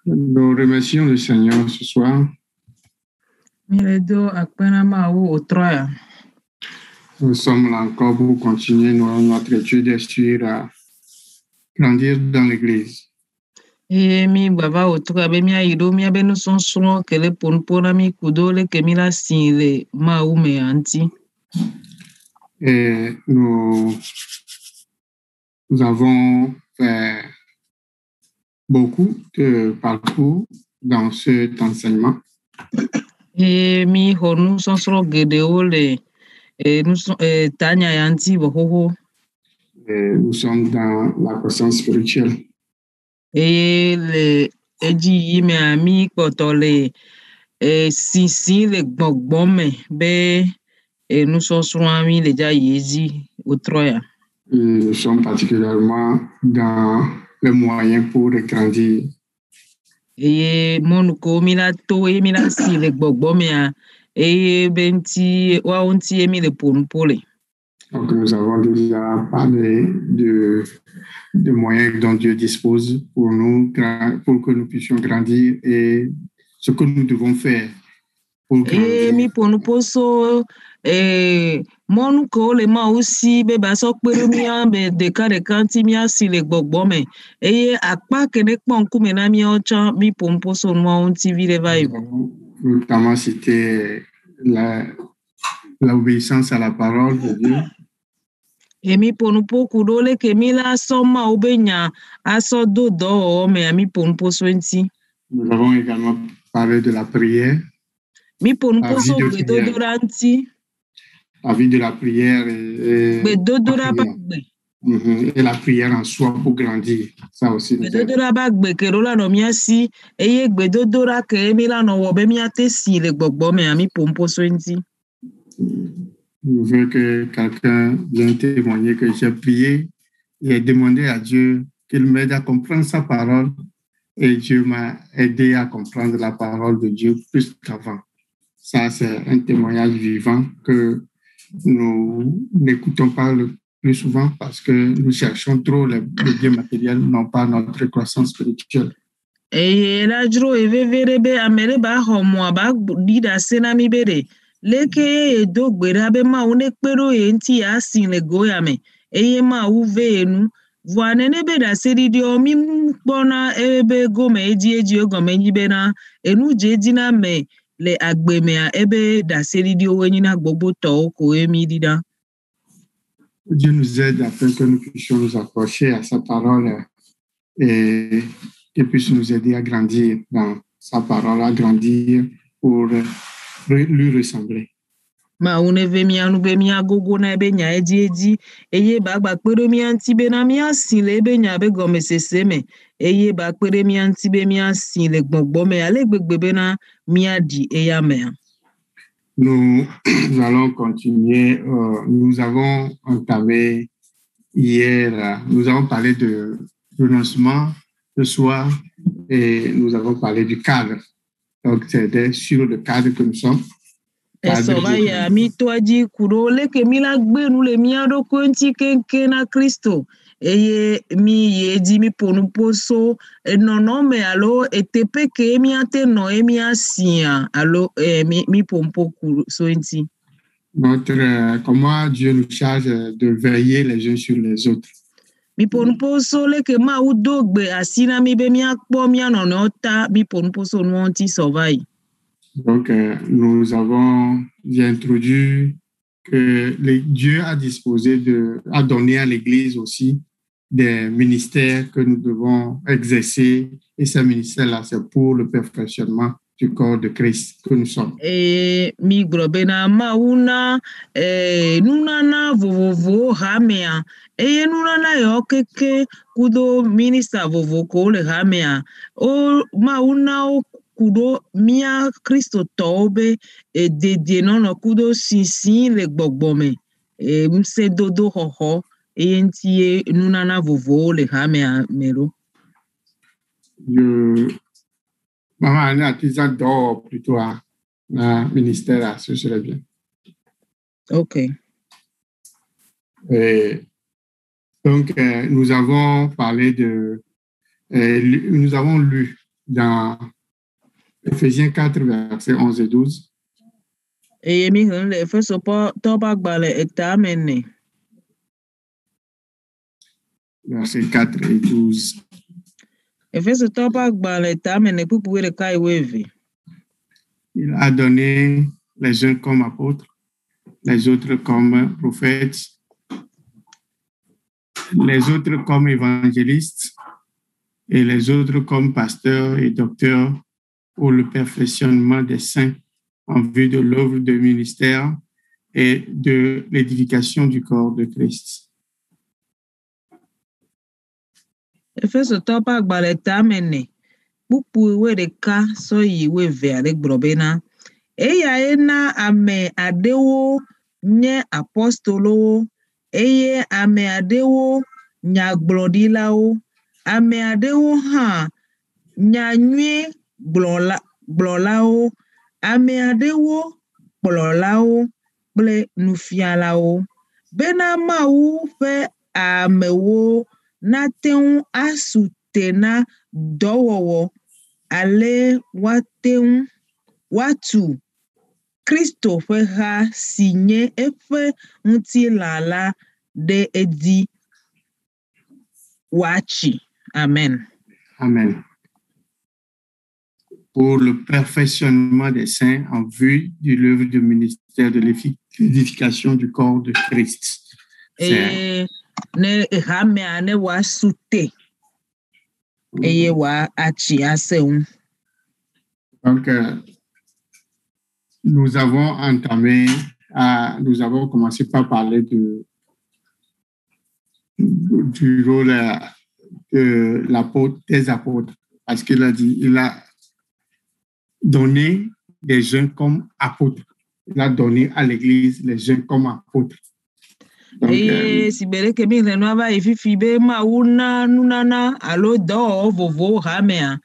Nous remercions le Seigneur ce soir. Nous sommes là encore pour continuer notre étude sur grandir dans l'Église. Mi baba otuka be mi ayido mi abenu sonsron kele ponpona mi kudole ke mi la sinle ma ume anti. Et nous avons fait beaucoup de parcours dans cet enseignement. Mi honu sonsron gedeole nous tanya yanti bohoho. Nous sommes dans la croissance spirituelle. Le eji yime ami kotole sisi le gbogbome be nous sonsron ami le ja yezi otroya. Nous sommes particulièrement dans les moyens pour grandir. Monuko mila to mila si le gbogbome a benti wa onti emi le ponpole. Donc nous avons déjà parlé de moyens dont Dieu dispose pour nous, pour que nous puissions grandir et ce que nous devons faire pour grandir. Mi ponposo monuko le ma aussi be ba so pe mi an be de ka kanti mi asi le gbogbome akpa kene ponku me na mi ocha mi ponposo no onti vi revival. Notamment c'était l'obéissance à la parole de Dieu. Mi ponpo kudole ke mi la soma obenya aso do me mi ponposo enti. Nous avons également parlé de la prière. Mi ponposo be dodoranti. La vie de la prière et la prière en soi pour grandir. Ça aussi. Nous voulons que quelqu'un vienne témoigner que j'ai prié et demandé à Dieu qu'il m'aide à comprendre sa parole et Dieu m'a aidé à comprendre la parole de Dieu plus qu'avant. Ça, c'est un témoignage vivant que nous n'écoutons pas le plus souvent parce que nous cherchons trop les biens matériels, non pas notre croissance spirituelle. Voanene be da seri di omi bona ebe gome eji ogome nyibena enu jedina me le agbeme a ebe da seri di owenyi na gbogbo to ko emi dida. Dieu nous aide afin que nous puissions nous accrocher à sa parole et qu'il puisse nous aider à grandir dans sa parole, à grandir pour lui ressembler. Ma uneve mi anu be mi agogo na ebe nya eji eye ba gba pere mi anti be na mi asin le ebe nya be gome seseme eye ba pere mi anti be mi asin le gbogbo me ale gbegbe be na mi adi eya me. Nous allons continuer. Nous avons entamé hier, nous avons parlé de renoncement ce soir et nous avons parlé du cadre. Donc, c'était sur le cadre que nous sommes. Esobaya mi toaji kuro leke mi la gbe nu le mi ado kwenti kenke na Kristo eye mi yeji mi ponu poso nono me alo etepe ke mi ate no mi asia alo mi pompo kuro so enti. Comment Dieu nous charge de veiller les uns sur les autres. Mi ponu poso leke ma udogbe asina mi be mi akpo mi anono ta mi ponu poso no anti survive. Donc, nous avons introduit que Dieu a disposé a donné à l'Église aussi des ministères que nous devons exercer. Et ces ministères-là, c'est pour le perfectionnement du corps de Christ que nous sommes. Mi grobena mauna nunana vovovo hamea nunana yo keke kudo minister vovo le hamea o mauna o kudo mia Kristo tobe de nono kudo sisi le gbogbome mse dodo hoho enti nunana vovo le hamea mero. Maman a déjà d'or plutôt à ministère, ce serait bien. Ok. Donc, nous avons parlé nous avons lu dans Éphésiens 4, versets 11 et 12. Eye mi hun le Efeso toba gbale etamene. Versets 4 et 12. Efeso toba gbale etamene pupu de kai weve. Il a donné les uns comme apôtres, les autres comme prophètes, les autres comme évangélistes et les autres comme pasteurs et docteurs pour le perfectionnement des saints en vue de l'œuvre de ministère et de l'édification du corps de Christ. Efeso toba gbale etamene pupu de ka so yi weve ale grobena. Eya ena ame adewo nye apostolo, eye ame adewo nyagbloɖilawo, ame adewo hã nyanyui gblɔlawo, ame adewo kplɔlawo kple nufialawo, bena Mawu ƒe amewo nate ŋu asu te na dɔwɔwɔ ale watu Kristo ƒe ha si nye eƒe ŋutilã ɖe edzi wòatsi. Amen. Amen. Pour le perfectionnement des saints en vue de l'œuvre du ministère de l'édification du corps de Christ. Ne hamea ne wòasu te eye wòatsi ase ŋu. Donc, nous avons commencé par parler du rôle de l'apôtre, des apôtres, parce qu'il a dit, il a donné les uns comme apôtres. Il a donné à l'Église les uns comme apôtres. Donc, si bere ke mi renua va ififi be Mawu na nunana alo dɔwɔwɔ vovowo hamea,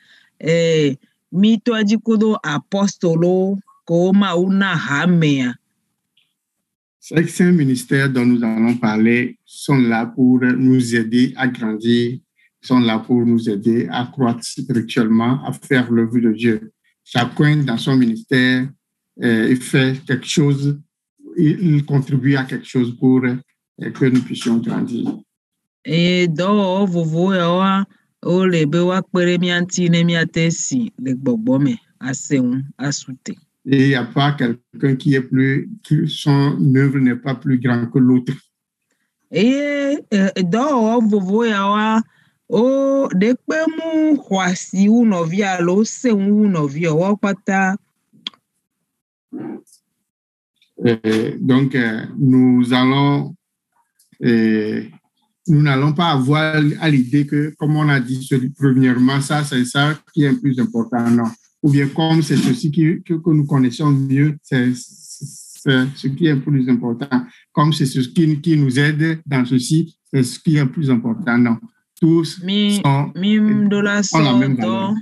mi to adzi kodo apostolo ko Mawu na hamea. Ces saints ministères dont nous allons parler sont là pour nous aider à grandir, sont là pour nous aider à croître spirituellement, à faire l'œuvre de Dieu. Chacun dans son ministère, il fait quelque chose, il contribue à quelque chose pour que nous puissions grandir. Et dɔwɔwɔ vovowo yawoa wole be woakpe ɖe mía ŋuti ne míate si le gbɔgbɔ me ase ŋu asu te. Et il n'y a pas quelqu'un qui son œuvre n'est pas plus grande que l'autre. Eye dɔwɔwɔ vovowo yawoa o ɖekpe mu xɔasi wu nɔvia alo se ŋu wu nɔvia woawo kpata. Donc nous n'allons pas avoir à l'idée que, comme on a dit, premièrement, ça, c'est ça qui est le plus important, non. Ou bien comme c'est ceci que nous connaissons mieux, c'est ce qui est le plus important. Comme c'est ce qui nous aide dans ceci, c'est ce qui est le plus important, non. Tous ont la même valeur.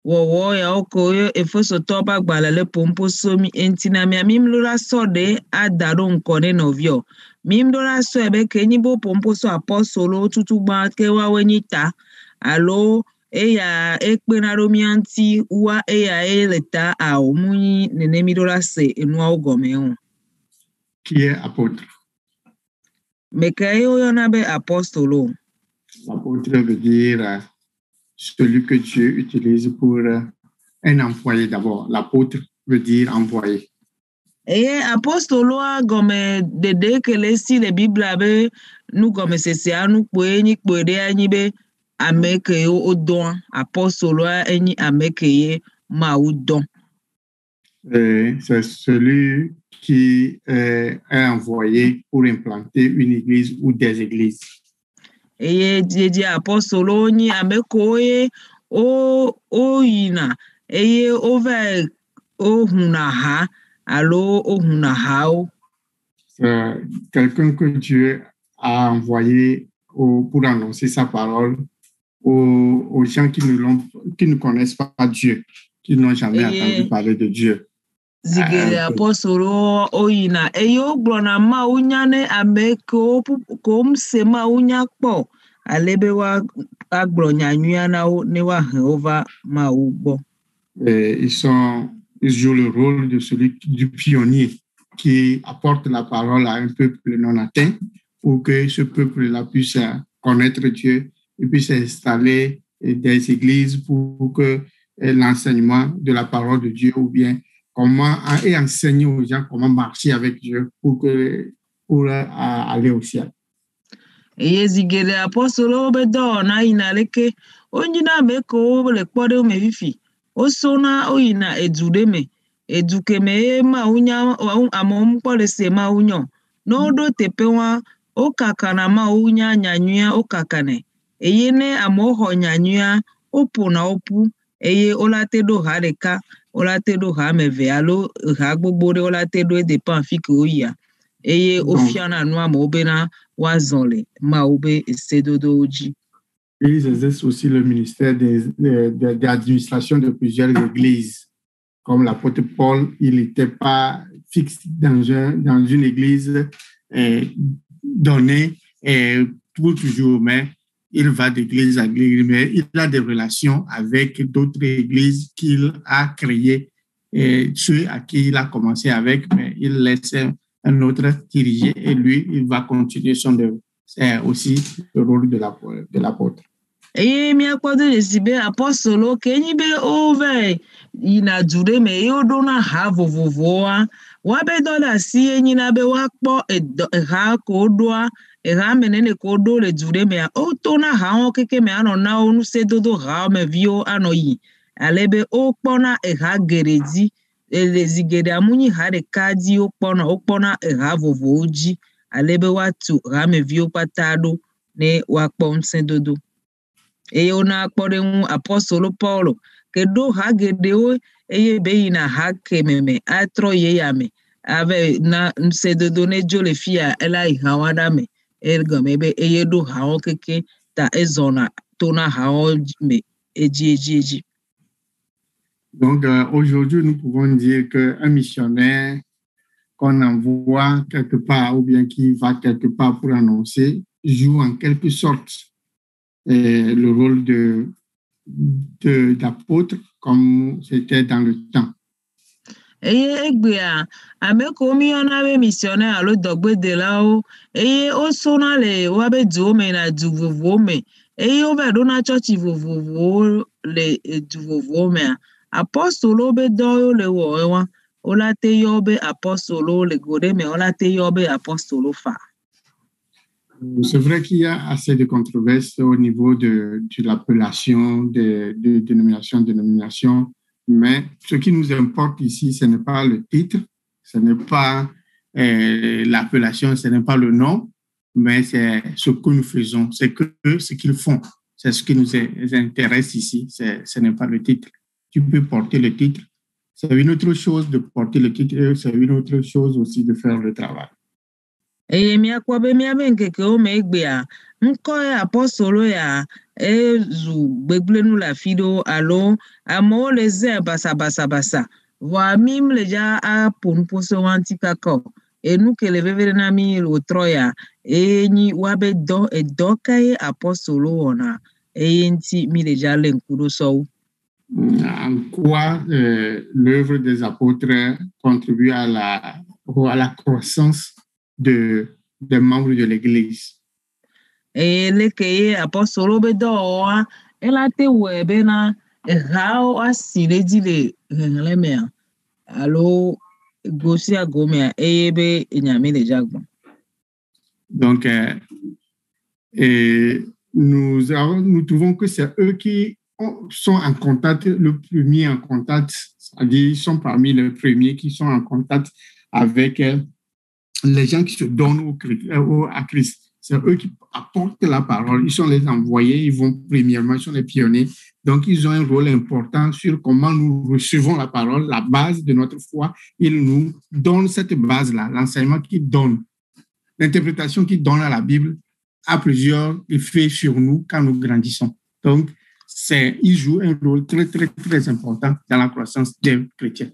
Wɔwɔ yawo ko Efesotɔwo ƒe agbalẽ le pomposo mi entina mimlo la sɔ ɖe ada ɖo ŋkɔ ne nɔviɔ. Mimlo la sɔ be ke nyi bo pomposo apɔstolo tutugba ke woawoe nyi ta alo eya ekpena ɖo mía ŋuti wa eya le ta awɔ mu nyi nenemi ɖo la se enuawo gɔme o. Qui est apôtre? Me ke ye woyɔna be apɔstolo. L'apôtre veut dire celui que Dieu utilise pour un envoyé d'abord. L'apôtre veut dire envoyé. Eye apostoloa gɔme dede ke le si le Biblia be nugɔmesesea nukpoe nyi kpoe ɖe anyi be ame ke wo dɔa. Apostoloa enyi ame ke ye Mawu dɔ. C'est celui qui est envoyé pour implanter une église ou des églises. Eye didi apostolo nyi ame ko ye o yina eye o va o huna ha alo o huna hao. C'est quelqu'un que Dieu a envoyé pour annoncer sa parole aux gens qui ne connaissent pas Dieu, qui n'ont jamais entendu parler de Dieu. Zige apostolo o yina eye o gblɔna Mawu nya ne ame ko mse Mawu nya kpɔ ale be wa Ils jouent le rôle de celui du pionnier qui apporte la parole à un peuple non atteint pour que ce peuple-là puisse connaître Dieu et puisse installer des églises pour que l'enseignement de la parole de Dieu ou bien comment et enseigner aux gens comment marcher avec Dieu pour aller au ciel. Et zigere apostolo bedo na inaleke onjina meko le kpode o mefifi o sona o ina edudeme edukeme ma unya amom kpole se ma unyo no do tepewa o kakana ma unya nyanyua o kakane eyene amoho nyanyua opuna opu eye olate do hareka olate do ha meve alo ha gbogbo re olate do depan fike oya eye ofiana no amobena wazole maobe sedodo oji. Ils exercent aussi le ministère d'administration de plusieurs églises. Comme l'apôtre Paul, il n'était pas fixe dans une église donnée pour toujours, mais il va d'église à église, mais il a des relations avec d'autres églises qu'il a créées, ceux à qui il a commencé avec, mais il laisse un autre diriger et lui, il va continuer son œuvre. C'est aussi le rôle de l'apôtre. Et mi akwado esibe apostolo kenyi be ove ina jure me yodona ha vovovoa wa be dola si enyi na be wakpo ha kodoa ha menene kodo le jure me o tona ha o keke me ano na onu se dodo ha me vio ano yi alebe o kpona ha gerezi ele zigede amunyi ha de kadi o kpona ha vovoji alebe watu ha me vio patado ne wakpo nse dodo. Eye ona akpọrọ enwu apọstọlụ Paulo kedu ha gedeo eye beyi na ha kememe atro ye yame ave na nsedodo ne jole fia ela ihawada me ergomebe eye do ha okeke ta ezona tona ha me eji. Donc aujourd'hui nous pouvons dire qu'un missionnaire qu'on envoie quelque part ou bien qui va quelque part pour annoncer joue en quelque sorte le rôle d'apôtre comme c'était dans le temps. Eye egbea ameko mi ona be missionnaire alo dogbe de lao eye o sona le wa be du me na du vovo me eye o be do na church vovo le du vovo me apostolo be do le wo wa o la te yo be apostolo le gode me o la te yo be apostolo fa. C'est vrai qu'il y a assez de controverses au niveau de l'appellation de dénomination, mais ce qui nous importe ici, ce n'est pas le titre, ce n'est pas l'appellation, ce n'est pas le nom, mais c'est ce que nous faisons, c'est ce qu'ils font, c'est ce qui nous intéresse ici, ce n'est pas le titre. Tu peux porter le titre, c'est une autre chose de porter le titre, c'est une autre chose aussi de faire le travail. Eye mi akwabe mi abe nkeke o me egbea nko ya apostolo ya ezu gbeglenu la fido alo amo leze basa wa mim leja a ponposo antika ko enu kele vevere na mi lo troya enyi wabe do kai apostolo ona enti mi leja lenkudo so. En quoi l'œuvre des apôtres contribue à la croissance des membres de l'Église? Elekeye apostolo bedo elate webe na hao asile dile lemea alo gosi agomea ebe enyame de jagbo. Donc nous trouvons que c'est eux qui sont en contact, le premier en contact, c'est-à-dire ils sont parmi les premiers qui sont en contact avec les gens qui se donnent à Christ. C'est eux qui apportent la parole. Ils sont les envoyés, ils vont premièrement, ils sont les pionniers. Donc, ils ont un rôle important sur comment nous recevons la parole, la base de notre foi. Ils nous donnent cette base-là, l'enseignement qu'ils donnent, l'interprétation qu'ils donnent à la Bible a plusieurs effets sur nous quand nous grandissons. Donc, ils jouent un rôle très, très, très important dans la croissance des chrétiens.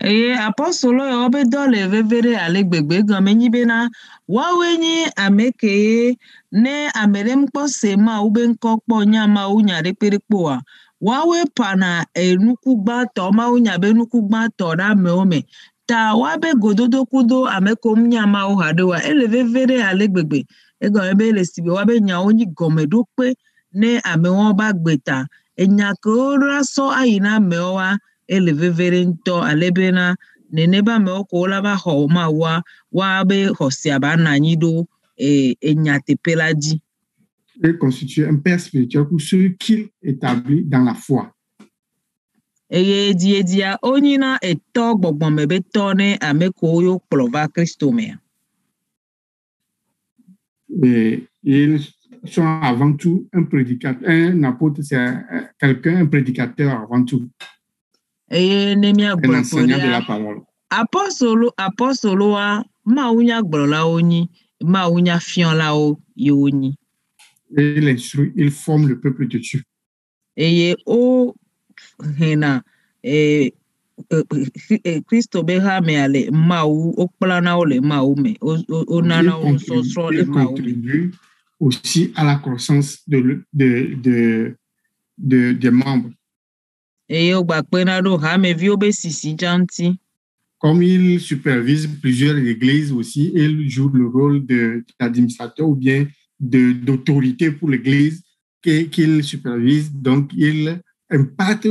Apostolo yo be dole vevere ale gbegbe game nyi bena wawe nyi ameke ne amerem kpo se ma ube nko kpo nya ma unya de perikpo a wawe pana enuku gba to ma unya be nuku gba to da me ome ta wabe gododo kudo ameko nya ma u hadewa ele vevere ale gbegbe ego ebe le sibe wabe nya onyi gome do pe ne ame won ba gbeta enya ko raso ayina mewa ele vevere nto alebena neneba me oko la ba ho ma wa be hosia ba na nyido enya tepelaji. Et constitue un père spirituel pour ceux qu'il établit dans la foi. Eye dia onyina eto gbogbon mebe to ne ameko yo plova Christo me. Et ils sont avant tout un prédicateur, un apôtre, c'est quelqu'un, un prédicateur avant tout. Un enseignant de la parole. Apostolo wa ma unya gborola onyi, ma unya fion la o yoni. Il instruit, il forme le peuple de Dieu. Eye o hena Christo be ha me ale ma u okplana o le ma u me o nana o so le ma u. Aussi à la croissance des membres. Comme il supervise plusieurs églises aussi, il joue le rôle d'administrateur ou bien d'autorité pour l'église qu'il supervise. Donc, il impacte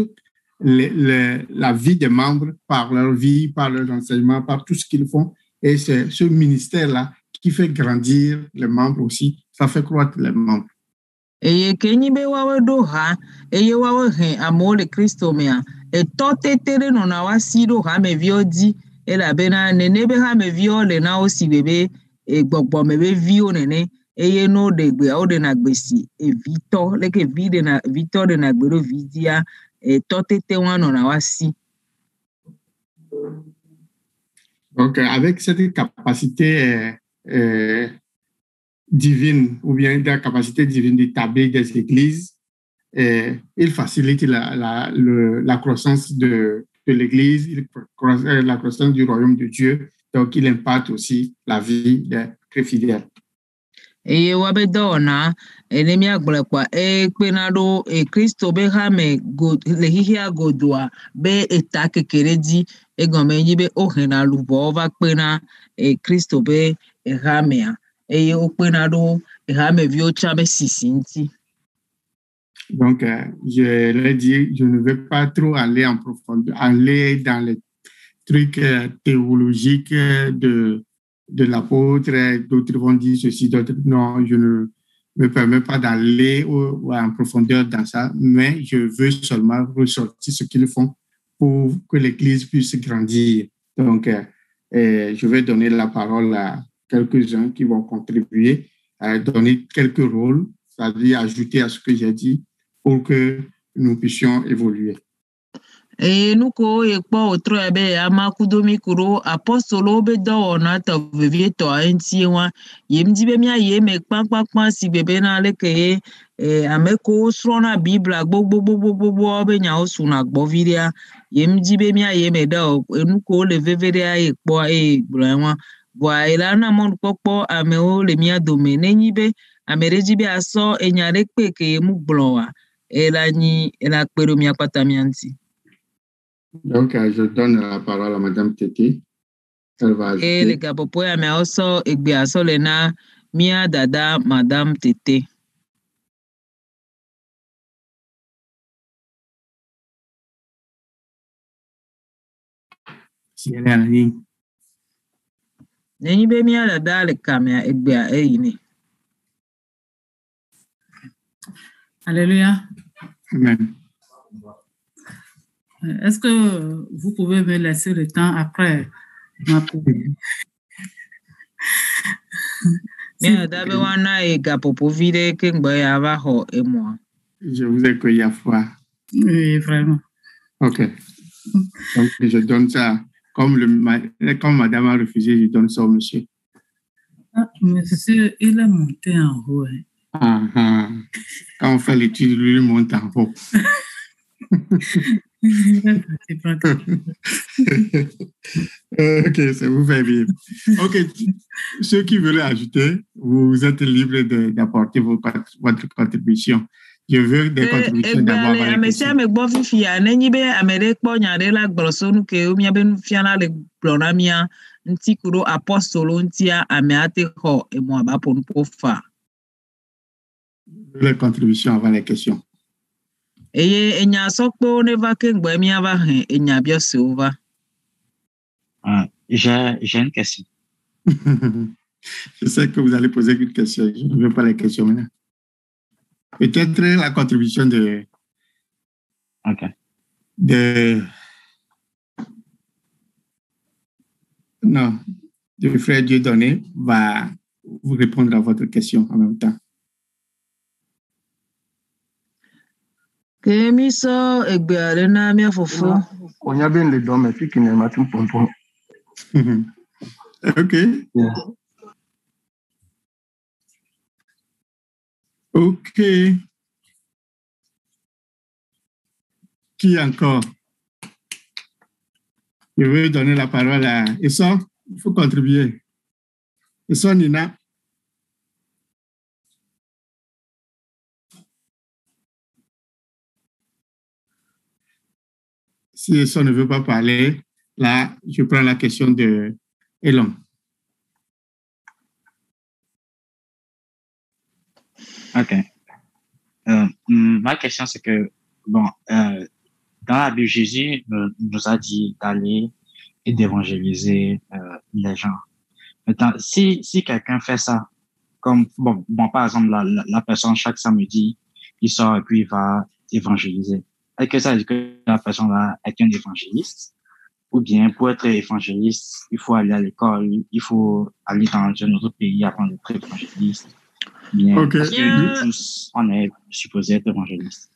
la vie des membres par leur vie, par leurs enseignements, par tout ce qu'ils font. Et c'est ce ministère-là qui fait grandir les membres aussi. Ça fait croître les membres. Eye kenyi be wawe do ha eye wawe he amole Kristo mea e totetere no na wasi do ha me viodi e la bena nene be ha me viole na osi bebe e gbogbo me be vio nene eye no de gbe o de na gbesi e vito leke vide na vito de na gbero vidia e totete wan no na wasi. Donc avec cette capacité divine ou bien de la capacité divine d'établir des églises, il facilite la croissance de l'église, la croissance du royaume de Dieu. Donc, il impacte aussi la vie des très fidèles. Eye wabe dona enemi agblekwa penado Kristo be ha me le hihia godua be eta kekere di egome yi be ohena lubo va pena Kristo be ha me a eye openado ha me vi ocha be sisinti. Donc je l'ai dit, je ne vais pas trop aller en profondeur, aller dans les trucs théologiques de l'apôtre, d'autres vont dire ceci, d'autres non, je ne me permets pas d'aller en profondeur dans ça, mais je veux seulement ressortir ce qu'ils font pour que l'Église puisse grandir. Donc, je vais donner la parole à quelques-uns qui vont contribuer à donner quelques rôles, c'est-à-dire ajouter à ce que j'ai dit pour que nous puissions évoluer. Nuko ekpo otro ebe amakudomi kuro apostolo be do na to vivieto entiwa yemdibe mia yeme kpankpankpan si bebe na leke ameko srona bibla gbogbogbogbogbogbo be nya osuna gboviria yemdibe mia yeme do nuko le veveria ekpo gbranwa bwa elana mon popo ameo le mia domene nyibe amerejibe aso enyare peke mu gblowa elani ela kpero mia patamianti. Donc, je donne la parole à Madame Tété. Elle va ajouter. Le gapopoya me also egbe asole na mia dada Madame Tété. Si elle est en ligne. Nenyi be mia dada le kamea egbe a eyine. Alléluia. Amen. Est-ce que vous pouvez me laisser le temps après ma prière? Je vous ai cueilli à foi. Oui, vraiment. Ok. Donc, je donne ça. Comme madame a refusé, je donne ça au monsieur. Ah, monsieur, il est monté en haut. Quand on fait l'étude, lui, il monte en haut. Ok, ça vous fait bien. Ok, ceux qui veulent ajouter, vous êtes libre d'apporter votre contribution. Je veux des contributions d'abord avant les questions. Les contributions avant les questions. J'ai une question. Je sais que vous allez poser une question. Je ne veux pas les questions maintenant. Peut-être la contribution de frère Dieudonné va vous répondre à votre question en même temps. On y a bien les dons, mais qui n'est pas tout pompon. Ok. Yeah. Ok. Qui encore? Je veux donner la parole à Esson. Il faut contribuer. Esson, Nina. Si Esson ne veut pas parler, là, je prends la question de Elon. Ok. Ma question, c'est que, bon, dans la Bible, Jésus nous a dit d'aller et d'évangéliser les gens. Maintenant, si quelqu'un fait ça, comme, bon, par exemple, la personne, chaque samedi, il sort et puis il va évangéliser. Est-ce que ça veut dire que la personne-là est un évangéliste? Ou bien, pour être évangéliste, il faut aller à l'école, il faut aller dans un autre pays apprendre d'être évangéliste? Bien, okay. Parce que nous tous, on est supposés être évangélistes.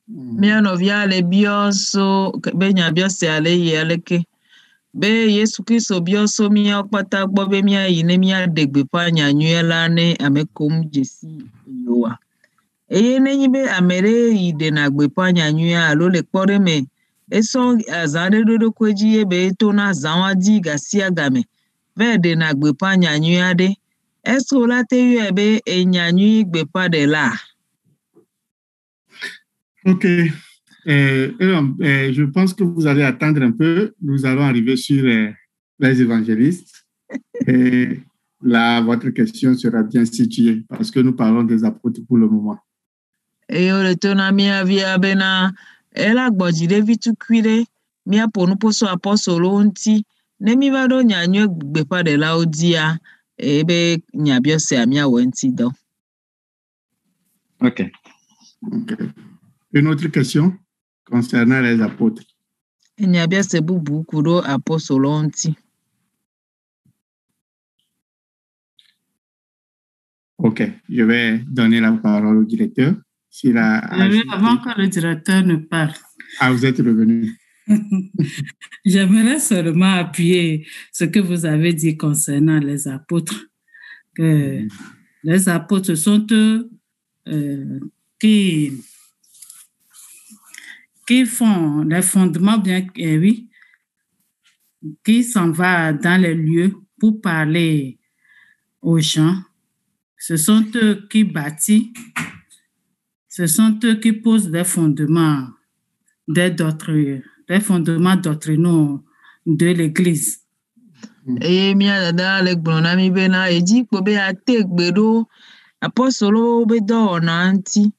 Mia novia le bioso be nya biose ale yeleke be Yesu Kristo bioso mia okpata gbo be mia yine mia degbe pa nya nyuela ne amekom Jesi yowa eye nenyi be amere ide na gbe pa nya nyua alo le kpore me eso azade dodo kweji e be to na zanwa di gasia game ve de na gbe pa nya nyua de eso la te yu ebe enya nyu gbe pa de la. Ok. Je pense que vous allez attendre un peu. Nous allons arriver sur les évangélistes. Et là, votre question sera bien située parce que nous parlons des apôtres pour le moment. Et le tonamia via bena ela gbojide vitukwire mia ponu poso apostolo nti nemi vado nyanyo gbepa de la odia ebe nyabiose amia wenti do. Ok. Une autre question concernant les apôtres. Nyabiose bubu kuro apostolo nti. Ok, je vais donner la parole au directeur. Avant que le directeur ne parle. Ah, vous êtes revenu. J'aimerais seulement appuyer ce que vous avez dit concernant les apôtres. Que les apôtres sont eux qui font les fondements, bien oui, qui s'en va dans les lieux pour parler aux gens. Ce sont eux qui bâtissent, ce sont eux qui posent des fondements, des fondements doctrinaux de l'Église. Et mia da le gbona mi be na eji po be ate gbedo apostolo be do na nti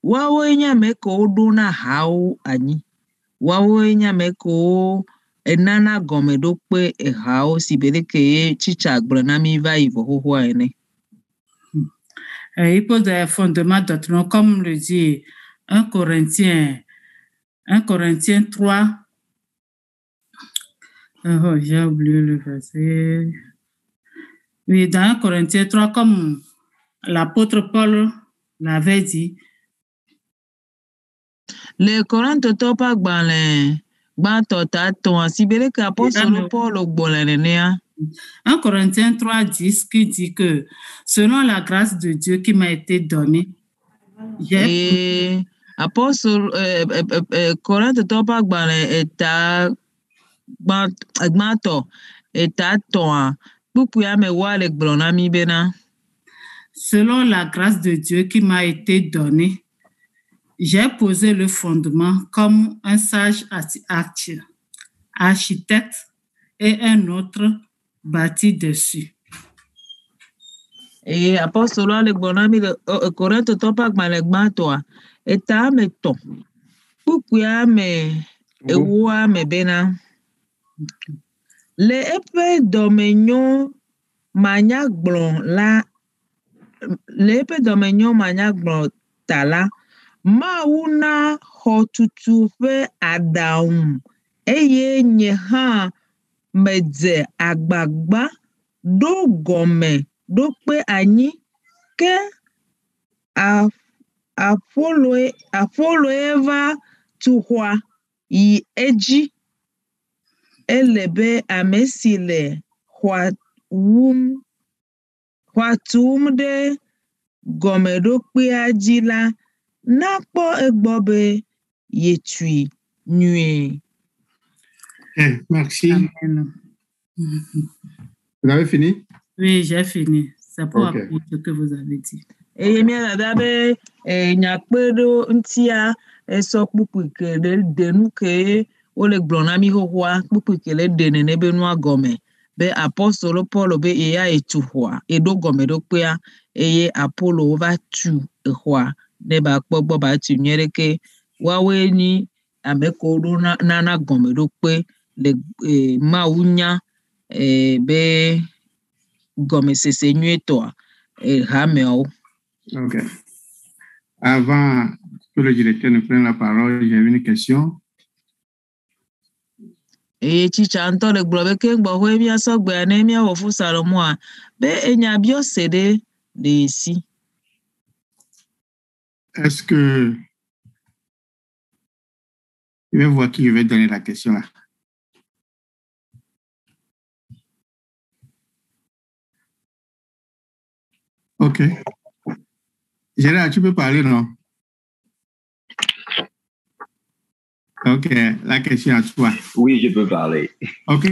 wawo nya me ko do na hao anyi wawo nya me ko enana gome do pe e hao si be ke chicha gbona mi va ivo ho ene. Il pose des fondements doctrinaux comme le dit 1 Corinthiens 3. Oh, j'ai oublié le verset. Oui, dans 1 Corinthiens 3, comme l'apôtre Paul l'avait dit. Le Corinthiens topa gbale tota ton asibele ka apôtre Paul gbolene ne. 1 Corinthiens 3, 10 qui dit que selon la grâce de Dieu qui m'a été donnée, Apostle Korinthe topa gbale eta gbanto eta toa pupuya me wale gblona mi bena. Selon la grâce de Dieu qui m'a été donnée, j'ai posé le fondement comme un sage architecte et un autre bâti dessus. Et apostolo le gbona mi Korinthe topa gbale gbanto eta me to pupuya me ewa me bena. Le epe domenyo manya gblon la le epe domenyo manya gblon tala mauna hotutu fe adaum eye nye ha medze agbagba do gome do pe anyi ke Apollo eva tuhwa yi eji elebe amesile hwatum de gomedo pe ajila nakpo egbobe yetui nue. Merci. Amen. Vous avez fini? Oui, j'ai fini. C'est pour appuyer ce que vous avez dit. Eye mi adabe nyakpedo ntia eso kpukpuke denu ke ole gblona mi hohwa kpukpuke le dene ne benu agome be apostolo Paul be eya etuhwa edo gome do pea eye Apollo va tu ehwa ne ba gbogbo ba tu nyereke wawe ni ameko do na gome do pe le maunya be gome sese nyueto hameo. Ok. Avant que le directeur ne prenne la parole, j'ai une question. Chicha Antole Globe King Bohemia Sogbe Anemia of Salomoa, Be Enyabio Sede de ici. Est-ce que je vais voir qui veut donner la question là? Ok. Gérard, tu peux parler, non? Ok, la question à toi. Oui, je peux parler. Ok.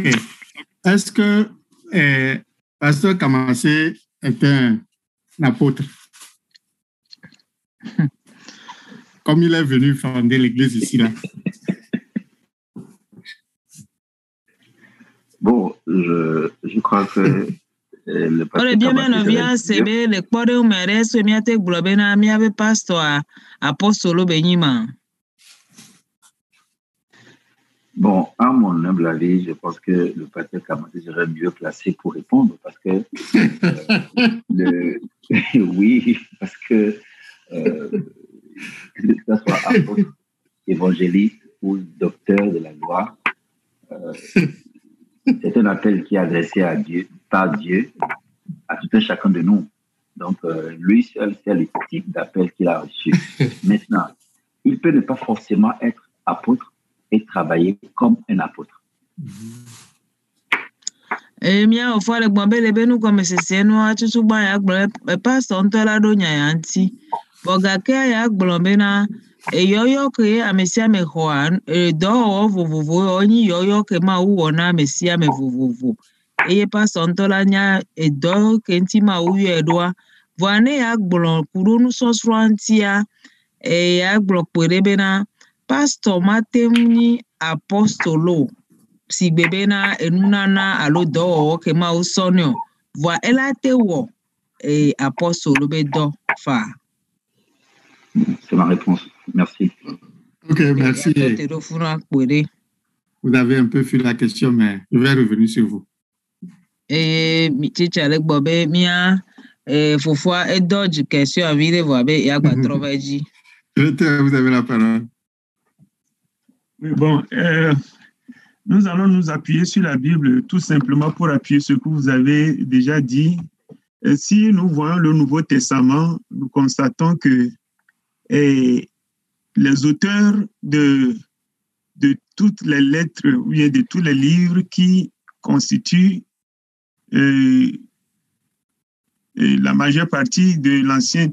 Est-ce que Pasteur Kamassé est un apôtre? Comme il est venu fonder l'église ici, là. Bon, je crois que le pasteur Kamassé... Bon, à mon humble avis, je pense que le pasteur Kamassé serait mieux placé pour répondre parce que oui, parce que que ce soit apôtre, évangéliste ou docteur de la loi, c'est un appel qui est adressé à Dieu, par Dieu, à tout un chacun de nous. Donc, lui seul, c'est le type d'appel qu'il a reçu. Maintenant, il peut ne pas forcément être apôtre et travailler comme un apôtre. Mia ofo le gbon bele benu comme sese no atutu gba ya gbon pastor ntola do nya ya nti boga ke ya gbon be na yoyo ke amesia me ho do vovovo onyi yoyo ke ma wo na amesia me vovovo eye pastor ntola nya do ke nti ma wo edoa voane ya gbon kuro nu sosro antia ya gbon pere be na pastor matemni apostolo si bebe na enunana alo do ke ma usonio voa elate wo apostolo be do fa. C'est ma réponse. Merci. Ok, merci. Vous avez un peu fui la question, mais je vais revenir sur vous. Chicha le bobe mia fofua dodge question à vide voa be ya gba troveji. Vous avez la parole. Oui, bon, nous allons nous appuyer sur la Bible tout simplement pour appuyer ce que vous avez déjà dit. Si nous voyons le Nouveau Testament, nous constatons que les auteurs de toutes les lettres ou bien de tous les livres qui constituent la majeure partie de l'Ancien,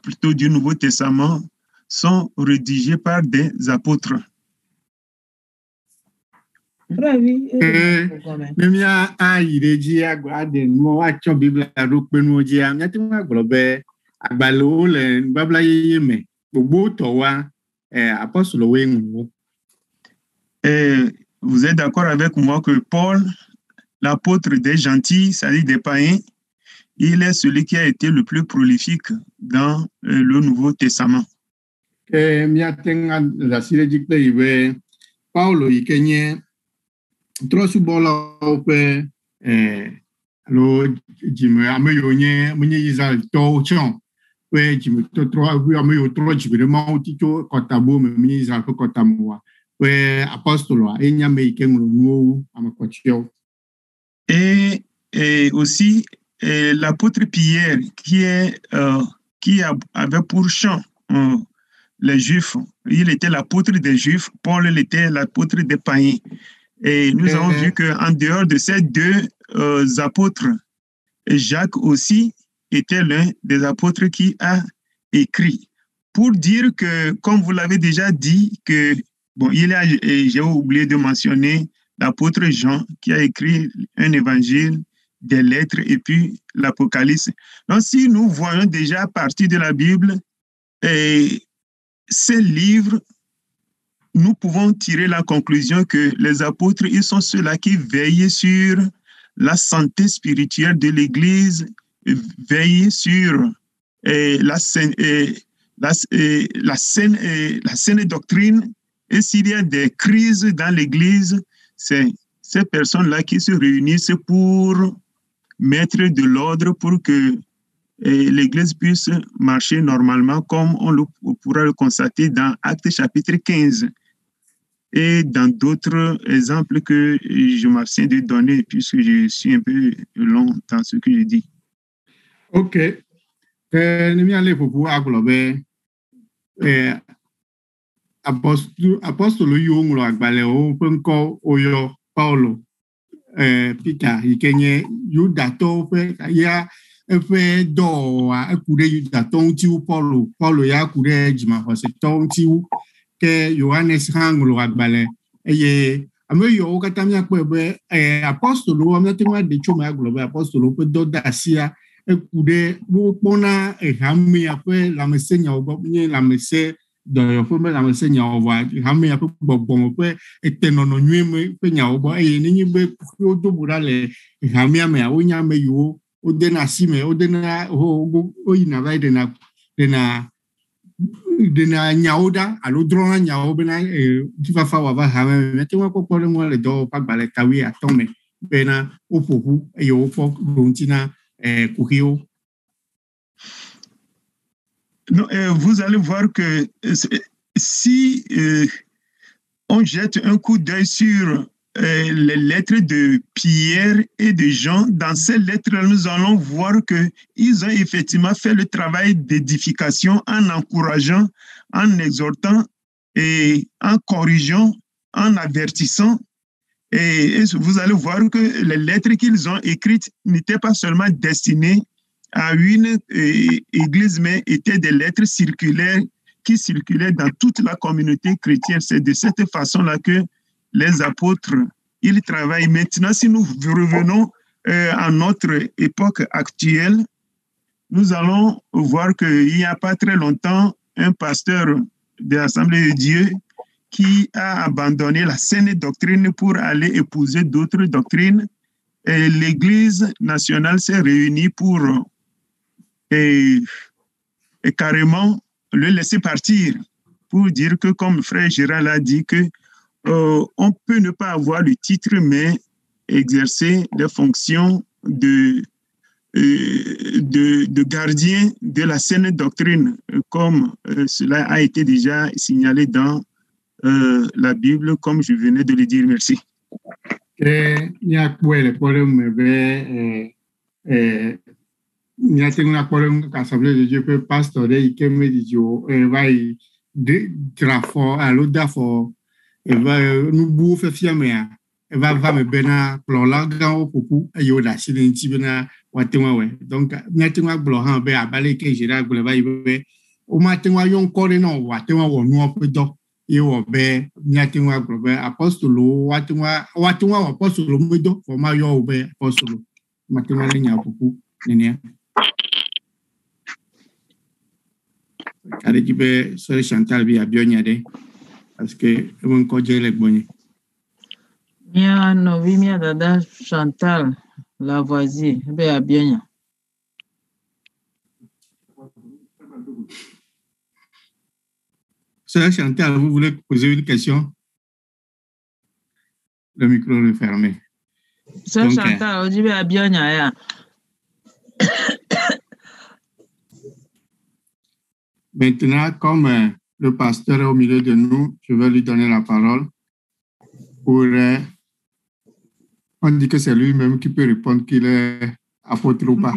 plutôt du Nouveau Testament, sont rédigés par des apôtres. Même a idée à des mots à la Bible à l'open dia, il y a tout un globe à balo le babla yeme, bobo towa, apostole Wayne. Vous êtes d'accord avec moi que Paul, l'apôtre des gentils, c'est-à-dire des païens, il est celui qui a été le plus prolifique dans le Nouveau Testament. Miatenga la sire dikpe ibe Paulo ikenye trosubola ope lo jime ameyonye munye Israel to chon we jime to tro ameyo tro jime ma utito kotabo me munye Israel ko kotamoa we apostolo enya me ikenlo nuo amakochio. Et aussi l'apôtre Pierre qui avait pour champ les Juifs. Il était l'apôtre des Juifs, Paul il était l'apôtre des païens. Et nous avons vu qu'en dehors de ces deux apôtres, Jacques aussi était l'un des apôtres qui a écrit. Pour dire que, comme vous l'avez déjà dit, que bon, j'ai oublié de mentionner l'apôtre Jean qui a écrit un évangile, des lettres et puis l'Apocalypse. Donc, si nous voyons déjà à partir de la Bible, ces livres, nous pouvons tirer la conclusion que les apôtres, ils sont ceux-là qui veillent sur la santé spirituelle de l'Église, veillent sur la saine doctrine. Et s'il y a des crises dans l'Église, c'est ces personnes-là qui se réunissent pour mettre de l'ordre pour que l'Église puisse marcher normalement, comme on pourra le constater dans Actes chapitre 15 et dans d'autres exemples que je m'abstiens de donner puisque je suis un peu long dans ce que je dis. Ok. Nous allons pour aglober apostolo yonglo agbale o penko oyo Paulo Peter ikenye yudato fe ya efe do akure yudato nti Paulo ya akure jima hose to nti ke Yohanes hanglo agbale eye ameyo katamya kwebe apostolo amnatemwa de choma aglobe apostolo pe do dasia ekure bo pona ehami ape la mesenya obo nye la mese do fo me la mesenya owa hami ape gbogbo pe etenono nyeme pe nya obo ni be o do burale hami ame awonya me yo o de na sime o de na o ina vai de na nyaoda alo drona nyao bena difafa wa va hame metewa ko pole mo le do pa bale kawi atome bena o pohu e yo fo dontina kuhio. Non, vous allez voir que si on jette un coup d'œil sur les lettres de Pierre et de Jean, dans ces lettres, nous allons voir qu'ils ont effectivement fait le travail d'édification en encourageant, en exhortant et en corrigeant, en avertissant. Et vous allez voir que les lettres qu'ils ont écrites n'étaient pas seulement destinées à une église, mais étaient des lettres circulaires qui circulaient dans toute la communauté chrétienne. C'est de cette façon-là que les apôtres, ils travaillent. Maintenant, si nous revenons à notre époque actuelle, nous allons voir qu'il n'y a pas très longtemps, un pasteur de l'Assemblée de Dieu qui a abandonné la saine doctrine pour aller épouser d'autres doctrines. Et l'Église nationale s'est réunie pour et carrément le laisser partir, pour dire que, comme frère Gérald a dit, que on peut ne pas avoir le titre, mais exercer des fonctions de gardien de la saine doctrine, comme cela a été déjà signalé dans la Bible, comme je venais de le dire. Merci. Nous avons un problème qu'Assemblée de Dieu peut pastorer qui me dit va y drafo à l'odafo va nous bouffer fiamé va me bena plola gan popu ayo da sidenti bena watewa we donc nous avons un blohan be abale que Gérard va y be o ma te wa yon kore no wa te wa wo nu opedo e wo be nya te wa glo be apostolo wa te wa apostolo medo fo ma yo be apostolo ma te wa nya pupu nenia kare jibe so Chantal bi abionya de parce que on ko jele gbonye Mia novi mia dada Chantal la voisine be abionya. Sœur Chantal, vous voulez poser une question? Le micro est fermé. Sœur Chantal, je vais à Bionya. Maintenant, comme le pasteur est au milieu de nous, je vais lui donner la parole pour... on dit que c'est lui-même qui peut répondre qu'il est apôtre ou pas.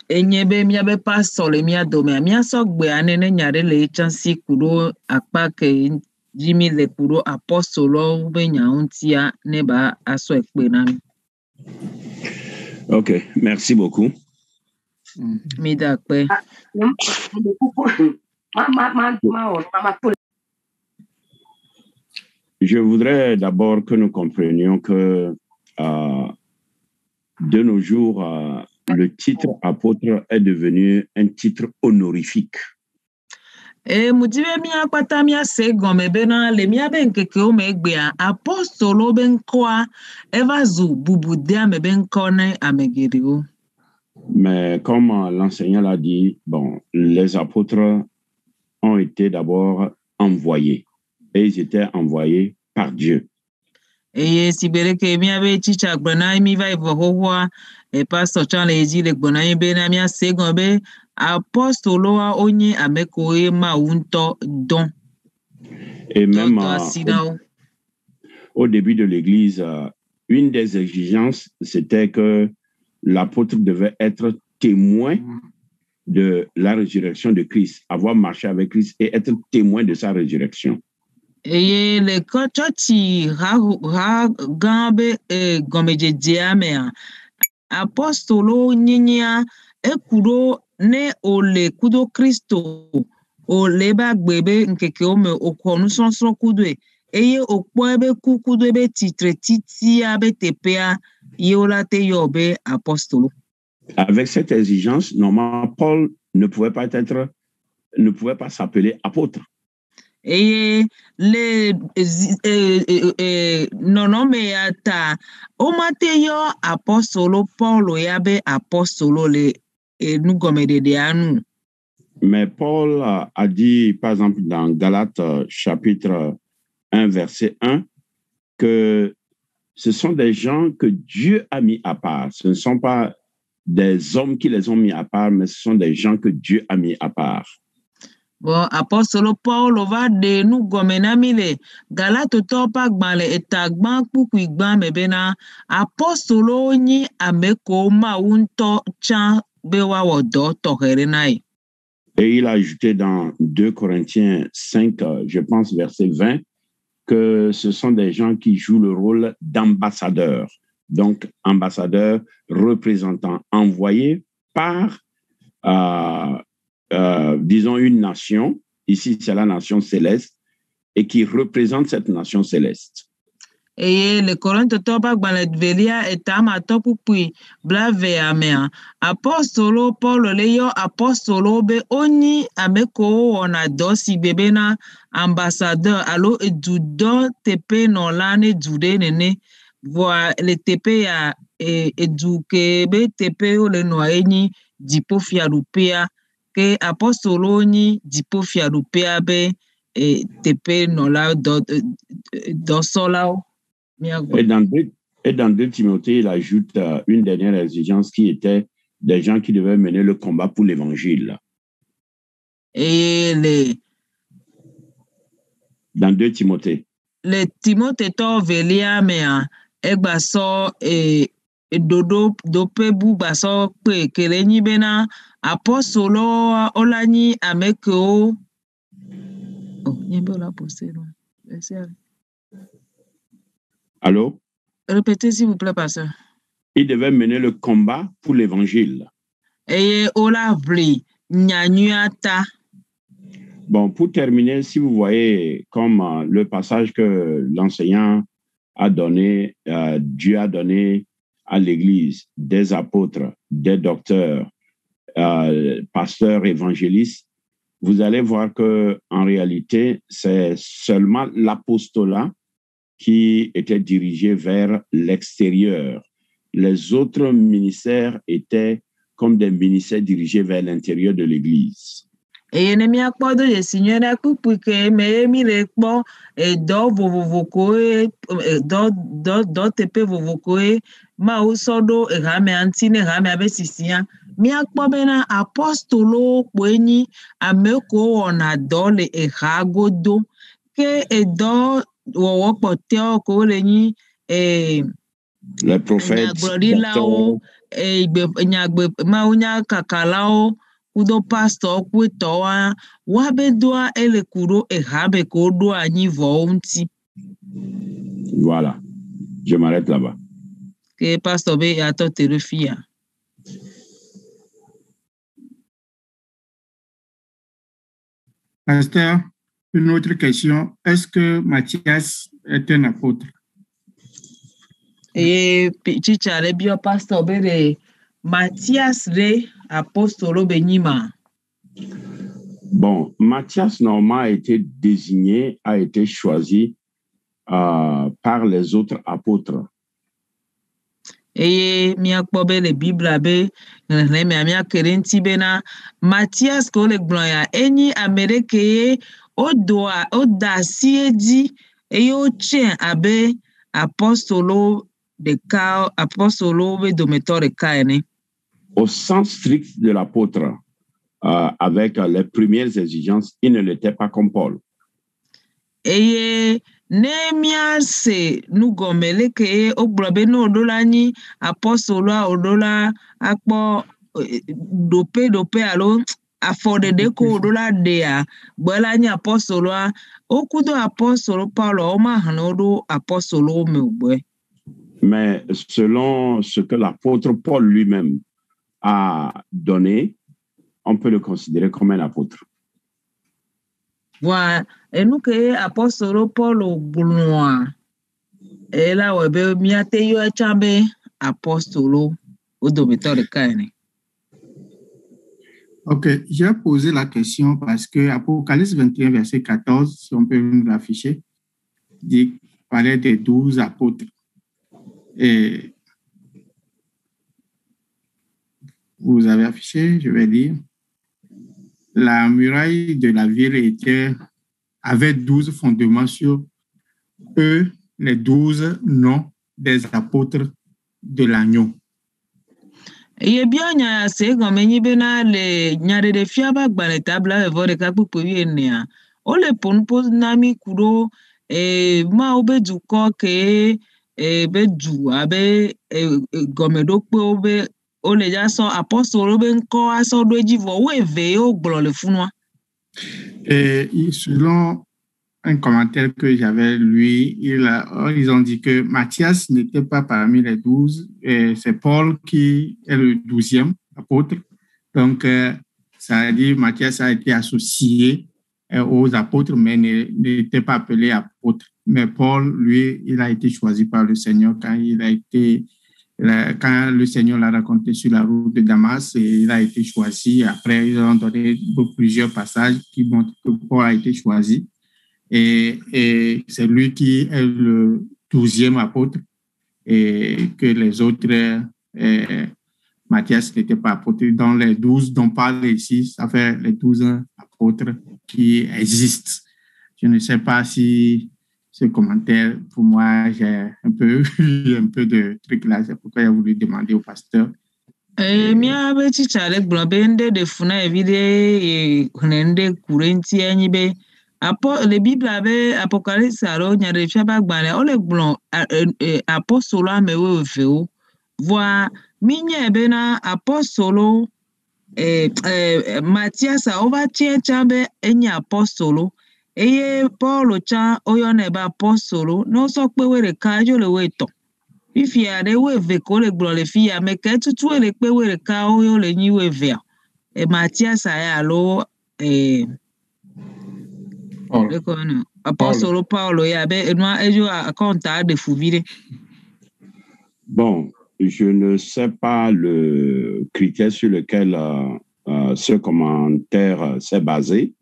Enyebe miabe pastor le mia dome mia sogbe anene nyare le chansi kuro akpa ke Jimmy le kuro apostolo be nyauntia neba aso ekpe na mi. OK, merci beaucoup. Mida kpe. Je voudrais d'abord que nous comprenions que de nos jours, le titre apôtre est devenu un titre honorifique. Mujibe mia kwata mia se gome bena le mia ben keke o megbe apostolo ben kwa evazu bubudia me ben kone amegeriu. Mais comme l'enseignant l'a dit, bon, les apôtres ont été d'abord envoyés et ils étaient envoyés par Dieu. Et si bereke mia be chicha gbana mi va evohowa e pastor chan le ji le gbana be na mia se gombe apostolo onye amekoe maunto don. Et même au début de l'Église, une des exigences, c'était que l'apôtre devait être témoin de la résurrection de Christ, avoir marché avec Christ et être témoin de sa résurrection. Et le kochochi ha gambe gomeje diamea apostolo nyinya ekuro ne ole kudo Kristo ole ba gbebe nkeke ome okonu sonson kudwe eye okpo ebe kukudo ebe titre titi abe tepea yola te yobe apostolo. Avec cette exigence, normalement Paul ne pouvait pas s'appeler apôtre. Eye le nonome ata o mate yo apostolo Paulo yabe apostolo le mais Paul a dit, par exemple, dans Galates chapitre 1, verset 1, que ce sont des gens que Dieu a mis à part. Ce ne sont pas des hommes qui les ont mis à part, mais ce sont des gens que Dieu a mis à part. Bon, apostolo Paulo va de nous gomenamile Galate topa gbale etagban puku igban mebena apostolo ni ameko maunto chan. Et il a ajouté dans 2 Corinthiens 5, je pense, verset 20, que ce sont des gens qui jouent le rôle d'ambassadeurs. Donc, ambassadeurs, représentants, envoyés par, disons, une nation. Ici, c'est la nation céleste, et qui représente cette nation céleste. Et le Corinthe topa gbalet velia etama topu pui blave amea apostolo Paulo leyo apostolo be oni ameko ona dosi bebena ambassadeur alo edudo tepe no lane dude nene voa le tepe ya eduke be tepe o le no eni dipo fiarupea ke apostolo ni dipo fiarupea be tepe no la do solao. Et dans 2 Timothée, il ajoute une dernière exigence qui était des gens qui devaient mener le combat pour l'évangile. Dans 2 Timothée. Le Timothée to velia mea egbaso dodo dopebu baso pe kelenyi bena apostolo olani ameko nyembe la posero. Allô? Répétez s'il vous plaît, pasteur. Il devait mener le combat pour l'évangile. eye ola vli nyanyuata. Bon, pour terminer, si vous voyez comme le passage que l'enseignant a donné, Dieu a donné à l'Église des apôtres, des docteurs, pasteurs, évangélistes, vous allez voir que en réalité, c'est seulement l'apostolat qui était dirigé vers l'extérieur. Les autres ministères étaient comme des ministères dirigés vers l'intérieur de l'Église. Et ne mi akpɔ do yesi nyuie ɖe kpukpui ke me mi le kpɔ dɔ vovovokoe dɔ teƒe vovokoe Mawu sɔ ɖo hamea ŋuti ne hamea be sisia. Míakpɔ bena apostolowo kpoe nyi ame kewo wɔna dɔ le ha godo ke dɔ wɔwɔ kpɔtɔewo kewo le nyi les prophètes, nyagblɔɖilawo mawunyakakalawo kudo pastor kutoa wabe doa ele kuro habe ko do anyi vo nti. Voilà. Je m'arrête là-bas. Que pasteur be ato terefia. Pasteur, une autre question. Est-ce que Matthias est un apôtre? Et chicha le bio pasteur be Matthias re apostolo benima. Bon, Matthias normalement a été désigné, a été choisi par les autres apôtres. Et miakpo be le Bible be ne mia kerenti bena Matthias ko le gloya eni Amerike oda siedi e yo chen abe apostolo de ka apostolo be dometore kaene. Au sens strict de l'apôtre, avec les premières exigences, il ne l'était pas comme Paul. Et Nemia se nugomele ke oglobe no dolani apostolo odola akpo dope alo afode de ko odola dea bolani apostolo okudo apostolo Paulo o ma hanodo apostolo meugbe. Mais selon ce que l'apôtre Paul lui-même a donné, on peut le considérer comme un apôtre. Voilà. Et nous que apostolo Paulo Boulois et là webe miate yo chambe apostolo au domiteur de Kaine. Ok, j'ai posé la question parce que Apocalypse 21, verset 14, si on peut nous l'afficher, dit parlait des 12 apôtres. Et vous avez affiché, je vais dire, la muraille de la ville avait 12 fondements sur eux, les 12 noms des apôtres de l'agneau. Et bien, il y a ces gomeni bena le nyare de fiaba gbale tabla evore kapupu yenia. O le ponpo nami kuro ma obe du ko ke be du abe gomedokpe obe o le ja so apostolo be nko aso do ejivo we ve o gblo le funwa. Et selon un commentaire que j'avais lu, ils ont dit que Matthias n'était pas parmi les 12, et c'est Paul qui est le 12e apôtre. Donc, ça a dit Matthias a été associé aux apôtres, mais n'était pas appelé apôtre. Mais Paul, lui, il a été choisi par le Seigneur quand le Seigneur l'a raconté sur la route de Damas, et il a été choisi. Après, ils ont donné plusieurs passages qui montrent que Paul a été choisi. Et c'est lui qui est le 12e apôtre, et que les autres, Matthias n'était pas apôtre. Dans les 12 dont on parle ici, ça fait les 12 apôtres qui existent. Je ne sais pas si ce commentaire, pour moi, j'ai un peu de trucs là. C'est pourquoi j'ai voulu demander au pasteur. Mia be chichale globende de funa evide hunende kurenti enyibe. Le Bible avait Apocalypse alors il y a des fiaba gbale o le glon apostolo amewe veo voir minye bena apostolo Matthias a ova chambe enyi apostolo eye Paul cha oyo ne ba apostolo no so pe were ka jo le weto. Fifia de we ve ko le gblɔ le fia me ke tutu le pe we ɖeka wo le nyi we vea. Matias ya alo Apostolo Paulo ya be enwa ejo akonta de fuvire. Bon, je ne sais pas le critère sur lequel ce commentaire s'est basé.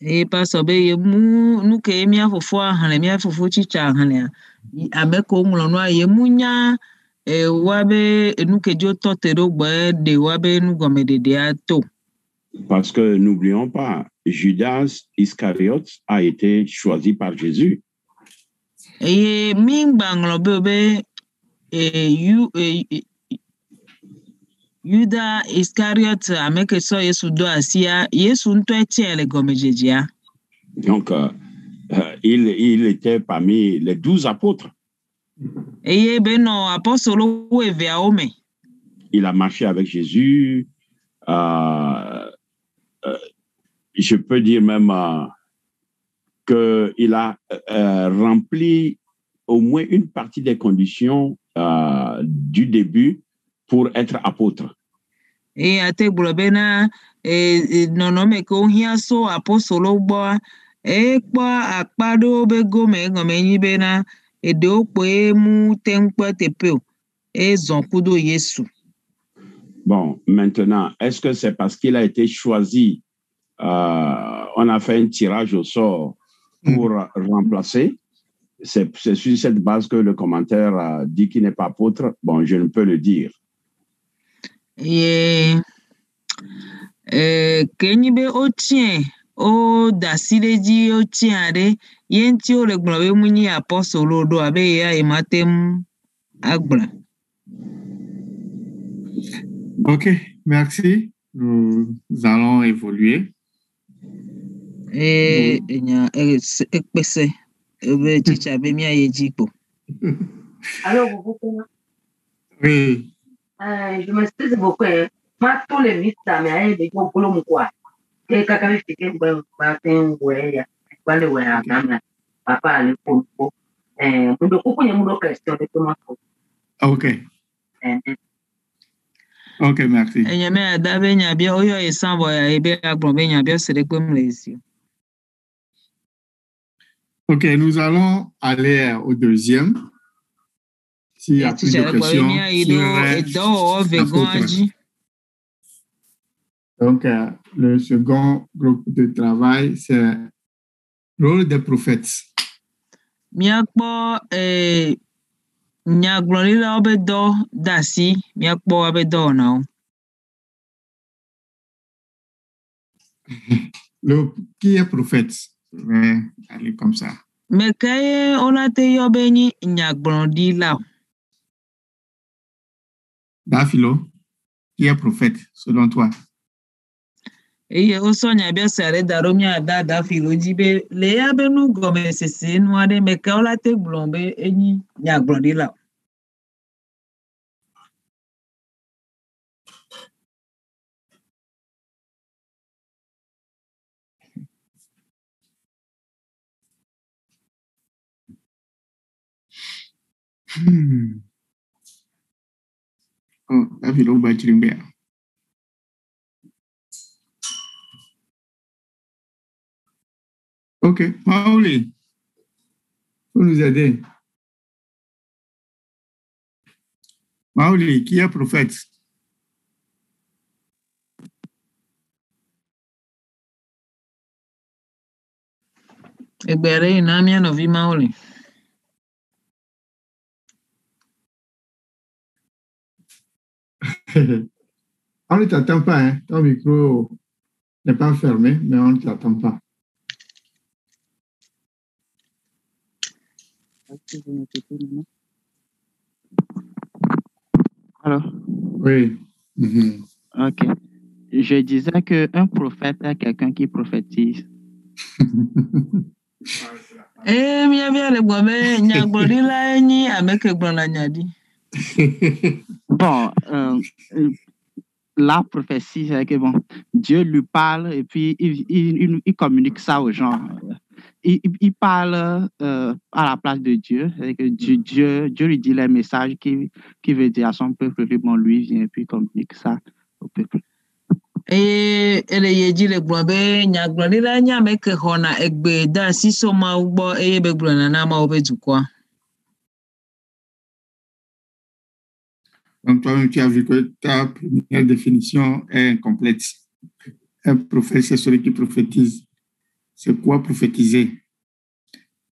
Et parce que nous que mia fofo ahane mia fofo chicha ahane ameko nglo no yemunya wabe nous que Dieu totero gbe de wabe nous gome de ato. Parce que n'oublions pas, Judas Iscariote a été choisi par Jésus. Et mingba nglo bebe Judas Iscariote ameke so Yesu do asia Yesu nto etie le gome jejia. Donc il était parmi les 12 apôtres. Et beno apostolo we vea ome. Il a marché avec Jésus. Je peux dire même qu'il a rempli au moins une partie des conditions du début pour être apôtre. Et à te blobena non me ko hiaso apostolo gbo pa akpado be gome ngome nyibena de okpo mu tempo tepeo zonkudo Yesu. Bon, maintenant, est-ce que c'est parce qu'il a été choisi, on a fait un tirage au sort pour remplacer? C'est sur cette base que le commentaire dit qu'il n'est pas apôtre. Bon, je ne peux le dire. Et kenyibe otien o dasileji otiare yenti o le gbobe munyi apostolo do abe ya ematem agbla. Ok, merci. Nous allons évoluer. Oui. Je m'excuse beaucoup. Moi, tous les mythes, ça m'a aidé pour le quoi. Et quand je suis papa, allez pour question de comment. Ok. Ok, merci. Ok, nous allons aller au deuxième. S'il y a plus de questions sur donc, le second groupe de travail, c'est le rôle des prophètes. Qui est prophète? Je vais aller comme ça. Dafilo, qui est prophète selon toi? Eye osonya bia sare daromia dada filo jibe le ya benu gome sese nuade meka ola te blombe enyi nya gbonde la. Oh, Dafilo Bachirimbe. Ok, Maoli, faut nous aider. Maoli, qui est prophète? Egbere inamia novi Maoli. On ne t'attend pas, hein? Ton micro n'est pas fermé, mais on ne t'attend pas. Alors? Oui. Ok. Je disais qu'un prophète est quelqu'un qui prophétise. Bon, la prophétie, c'est que bon, Dieu lui parle et puis il communique ça aux gens. il parle à la place de Dieu. C'est que Dieu lui dit les messages qu'il veut dire à son peuple. Puis bon, lui vient et puis communique ça au peuple. ele yeji le gblɔ be nyagblɔɖila nye ame ke xɔna egbe de asi so Mawu gbɔ eye be gblɔna na Mawu be dukɔa. Donc, toi-même, tu as vu que ta première définition est incomplète. Un prophète, c'est celui qui prophétise. C'est quoi prophétiser?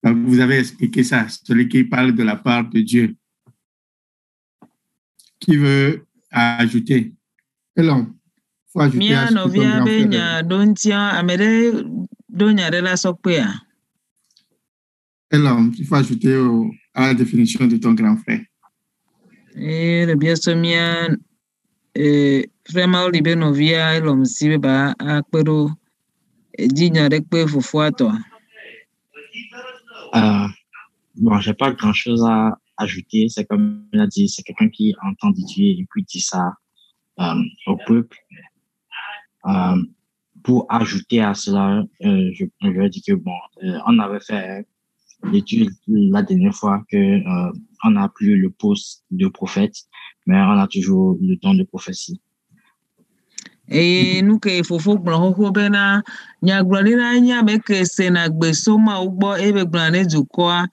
Donc, vous avez expliqué ça, celui qui parle de la part de Dieu. Qui veut ajouter? Elon, il faut ajouter à ce que ton grand frère Elon, il faut ajouter à la définition de ton grand frère. Le bien somia vraiment libe novia Elon si ba akpero dinya rekpe fofo toi. Bon, j'ai pas grand chose à ajouter. C'est comme il a dit, c'est quelqu'un qui entend Dieu et puis dit ça au peuple. Pour ajouter à cela, je vais dire que bon, on avait fait l'étude la dernière fois que on n'a plus le poste de prophète, mais on a toujours le don de prophétie. Et nous que fofo gblɔ bena nyagblɔɖila nya me ke sena gbe so Mawu gbɔ ebe gblɔna ne dukɔa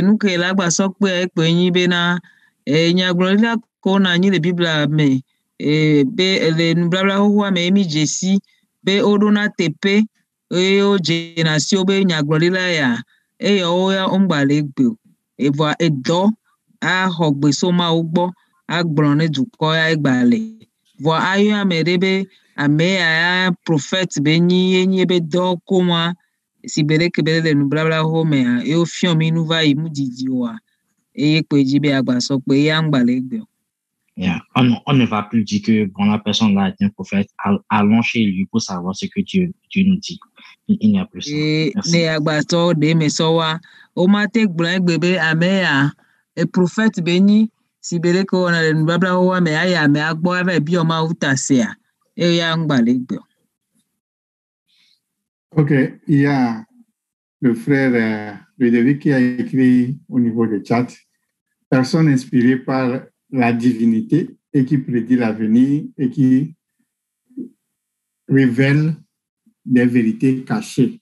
nu ke la gbasɔ kpe ekpe nyi bena nyagblɔɖila ko na anyi le Biblia me be le nubabla xoxoa me mi dzesi be woɖona teƒe eye wodzena si wo be nyagblɔɖila ya eyawo ya womgba le gbe o evɔa edɔ axɔ gbe so Mawu gbɔ agblɔ ne dukɔ ya egba le vɔ ayɔ ame ɖe be ame ya prophète be nyi be dɔ koma si be ɖeke be le nubabla xoxo mea ye wofiɔ mi nu va yi mu didi oa eye kpe dzi be agbasɔ kpe ya ŋgba le gbe o. Yeah. On ne va plus dire que bon, la personne là est un prophète. Allons chez lui pour savoir ce que Dieu nous dit. Il n'y a plus ça. Ne agbato de mesowa o mate gblɔ egbe be ame ya prophète be nyi si be ɖeke wɔna le nubabla xoxoa me aya ame agbɔ ava biɔ Mawu ta sea eya ŋgba le gbe o. Ok, il y a le frère Ludovic qui a écrit au niveau du chat, personne inspirée par la divinité et qui prédit l'avenir et qui révèle des vérités cachées.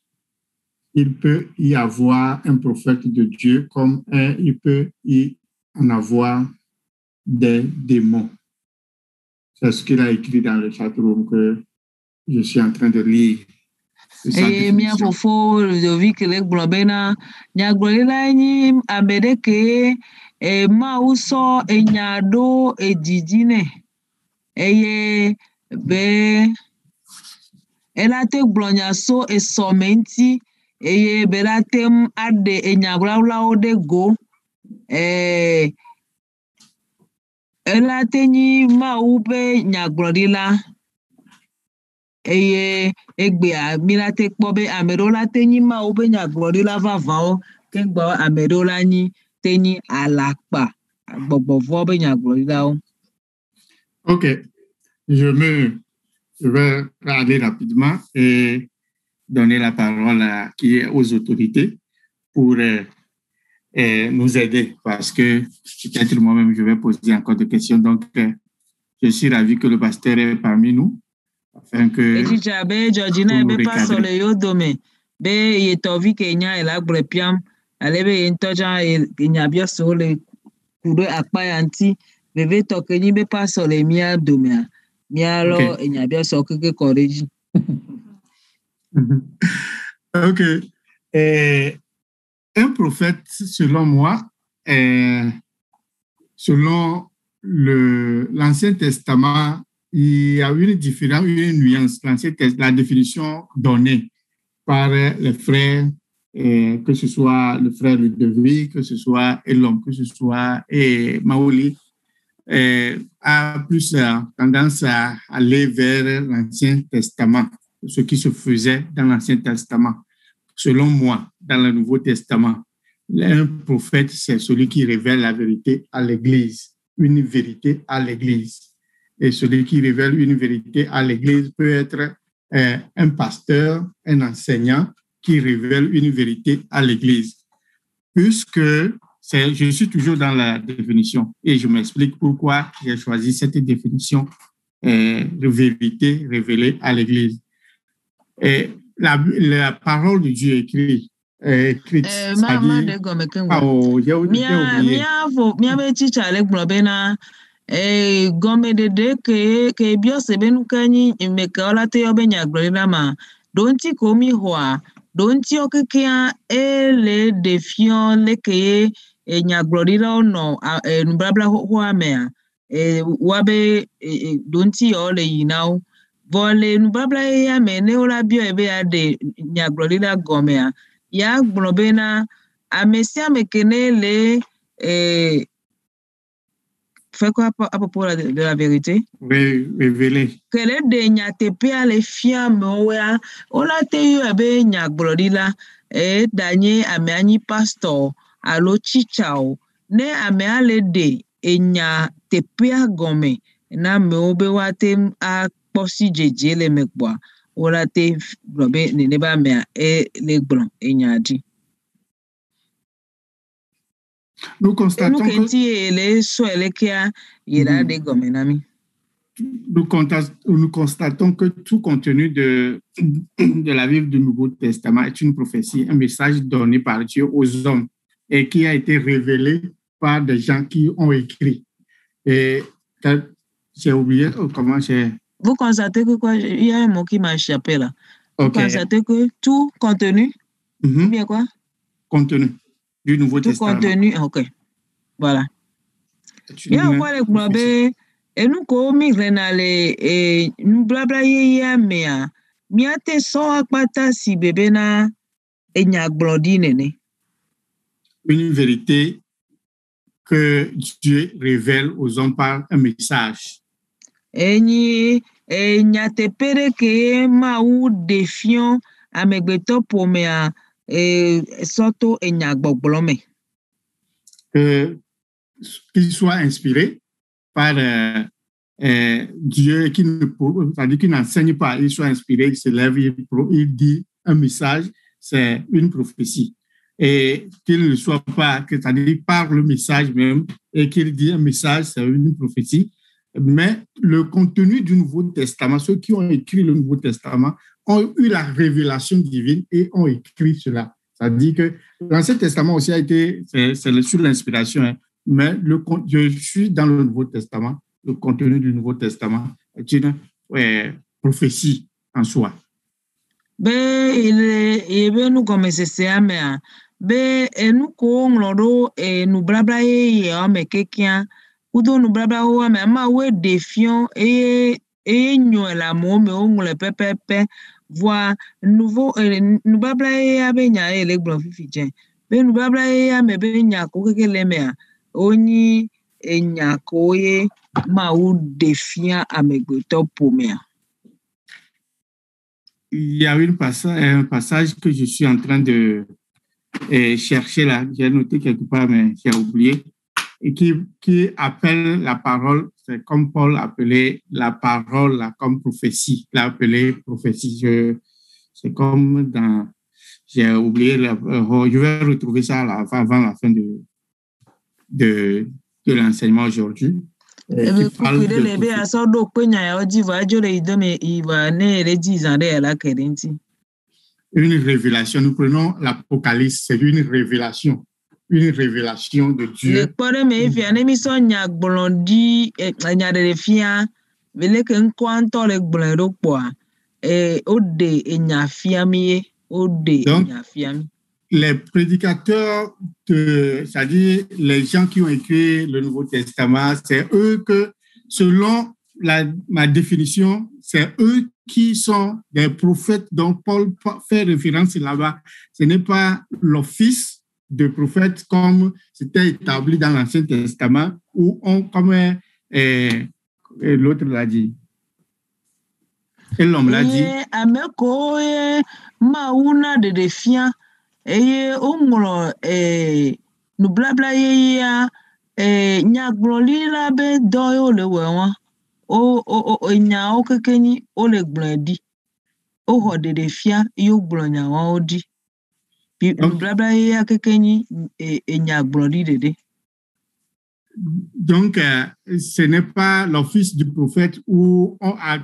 Il peut y avoir un prophète de Dieu comme il peut y en avoir des démons. C'est ce qu'il a écrit dans le chatroom que je suis en train de lire. Mia fofo Ludovic le gblɔ bena nyagblɔɖila nyi ame ɖeke Mawu sɔ enya ɖo edidi nɛ eye be ela te gblɔ nya so esɔme ŋuti eye be la te aɖe enya ɣlaɣlawo ɖe go ela te nyi Mawu be nyagblɔɖila eye egbea mi la te kpɔ be ame ɖewo la te nyi Mawu be nyagblɔɖila vavãwo ke gbɔ ame ɖewo la te nyi alakpa gbɔgbɔvɔ be nyagblɔɖilawo. Ok, je vais aller rapidement et donner la parole aux autorités pour nous aider parce que peut-être moi-même je vais poser encore des questions. Donc, je suis ravi que le pasteur est parmi nous. Afin que be Georgina be pastor le yodome be yetɔvi ke nya la gblɔ piam ale be yentɔ tsã nya biɔso le ku ɖe akpa ya ŋuti vevetɔ ke nyi be pastor le mia domea mia lɔ nya biɔso keke kɔ ɖe dzi. Ok. Un prophète, selon moi, selon l'Ancien Testament, il y a une différence, une nuance. La définition donnée par les frères, que ce soit le frère Ludovic, que ce soit Elom, que ce soit Maoli, a plus tendance à aller vers l'Ancien Testament, ce qui se faisait dans l'Ancien Testament. Selon moi, dans le Nouveau Testament, un prophète, c'est celui qui révèle la vérité à l'Église, une vérité à l'Église. Et celui qui révèle une vérité à l'Église peut être un pasteur, un enseignant qui révèle une vérité à l'Église. Puisque je suis toujours dans la définition et je m'explique pourquoi j'ai choisi cette définition de vérité révélée à l'Église. Et la parole de Dieu écrite, c'est-à-dire... Gome de ke biose benu kanyi mekaola te obenya glorama donti komi hoa donti okekia ele defion leke enya glorira ono nubrabla hoa mea wabe donti ole yinao vole nubrabla ya mene ola bio ebe ya de nya glorira gomea ya globena amesia mekene le fait quoi à propos de la vérité? Révélé. Que les dégna te pia les fiames oya ola te yo ebe nya glorila danye ame pastor alo chichao ne ame ale de enya te pia gome na me obe wate a posi jeje le mekwa ola te globe ne ba me le gbon enya di. Nous constatons que nous constatons que tout contenu de la Bible du Nouveau Testament est une prophétie, un message donné par Dieu aux hommes et qui a été révélé par des gens qui ont écrit. Et j'ai oublié comment j'ai... Vous constatez que quoi? Il y a un mot qui m'a échappé là. Vous constatez que tout contenu, ou bien quoi? Contenu du Nouveau tout Testament. Contenu, ok. Voilà. Il y a quoi les globes et nous comme renale nous blabla ya mea miate so akpata si bébé na enya glodine ne. Une vérité que Dieu révèle aux hommes par un message. Enya te pere que ma ou défiant amegbeto pomea soto enya gbogblome. Qu'il soit inspiré par Dieu, c'est-à-dire qu'il n'enseigne pas, il soit inspiré, il se lève, il dit un message, c'est une prophétie. Et qu'il ne soit pas, c'est-à-dire par le message même, et qu'il dit un message, c'est une prophétie. Mais le contenu du Nouveau Testament, ceux qui ont écrit le Nouveau Testament ont eu la révélation divine et ont écrit cela. C'est-à-dire que l'Ancien Testament aussi a été, c'est sur l'inspiration, hein, mais je suis dans le Nouveau Testament. Le contenu du Nouveau Testament est une prophétie en soi. Nous comme c'est mais nous comme nous blabla mais quelqu'un ou nous blabla mais ma ouais défiant et nous la mot mais on le pepe voir nouveau nous blabla abenya les blancs fifidien nous blabla mais benya ko kele mais oni enya koye ma ou défiant amegbeto pomea. Il y a un passage que je suis en train de chercher là, j'ai noté quelque part mais j'ai oublié, et qui appelle la parole, c'est comme Paul appelait la parole là, comme prophétie, l'a appelé prophétie. C'est comme dans, j'ai oublié, je vais retrouver ça avant la fin de l'enseignement aujourd'hui. Une révélation, nous prenons l'Apocalypse, c'est une révélation de Dieu. Donc, les prédicateurs, c'est-à-dire les gens qui ont écrit le Nouveau Testament, c'est eux que, selon ma définition, c'est eux qui sont des prophètes dont Paul fait référence là-bas. Ce n'est pas l'office de prophète comme c'était établi dans l'Ancien Testament, où comme l'autre l'a dit. Et l'homme l'a dit. Eye umro nu blabla ye ya nyagboli la be doyo le wewa o nya o kekeni o le gbon di o ho de fia yo gbon nya wa odi. Donc, ce n'est pas l'office du prophète où,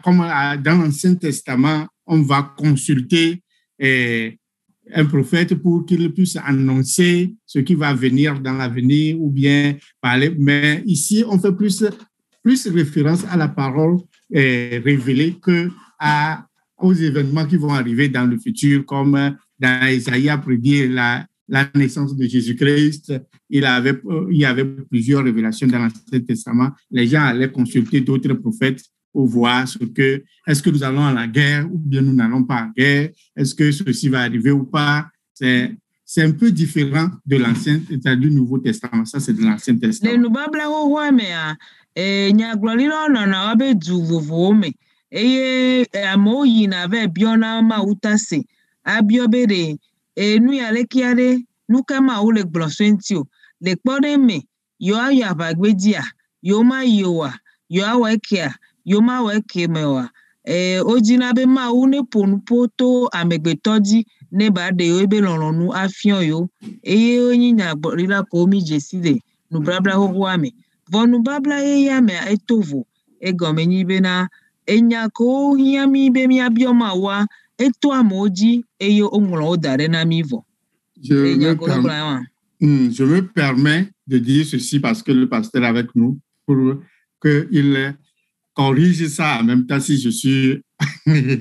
comme dans l'Ancien Testament, on va consulter un prophète pour qu'il puisse annoncer ce qui va venir dans l'avenir ou bien parler. Mais ici, on fait plus référence à la parole révélée aux événements qui vont arriver dans le futur, comme dans Isaïe a prédit la naissance de Jésus-Christ. Il y avait plusieurs révélations dans l'Ancien Testament. Les gens allaient consulter d'autres prophètes pour voir est-ce que nous allons à la guerre ou bien nous n'allons pas en guerre, est-ce que ceci va arriver ou pas. C'est un peu différent de l'Ancien, du Nouveau Testament. Ça, c'est de l'Ancien Testament. Yoma weke mewa ojina be ma une ponu poto amegbetoji ne ba de ebe loronu afion yo eye onyinya rila ko mi jeside nu brabla ho ame vonu babla ya me etovo egome be na enya ko hiami be mi abioma wa eto amoji eyo onworo odare na mivo. Je me permets de dire ceci parce que le pasteur est avec nous pour qu'il corrige ça en même temps si je suis... je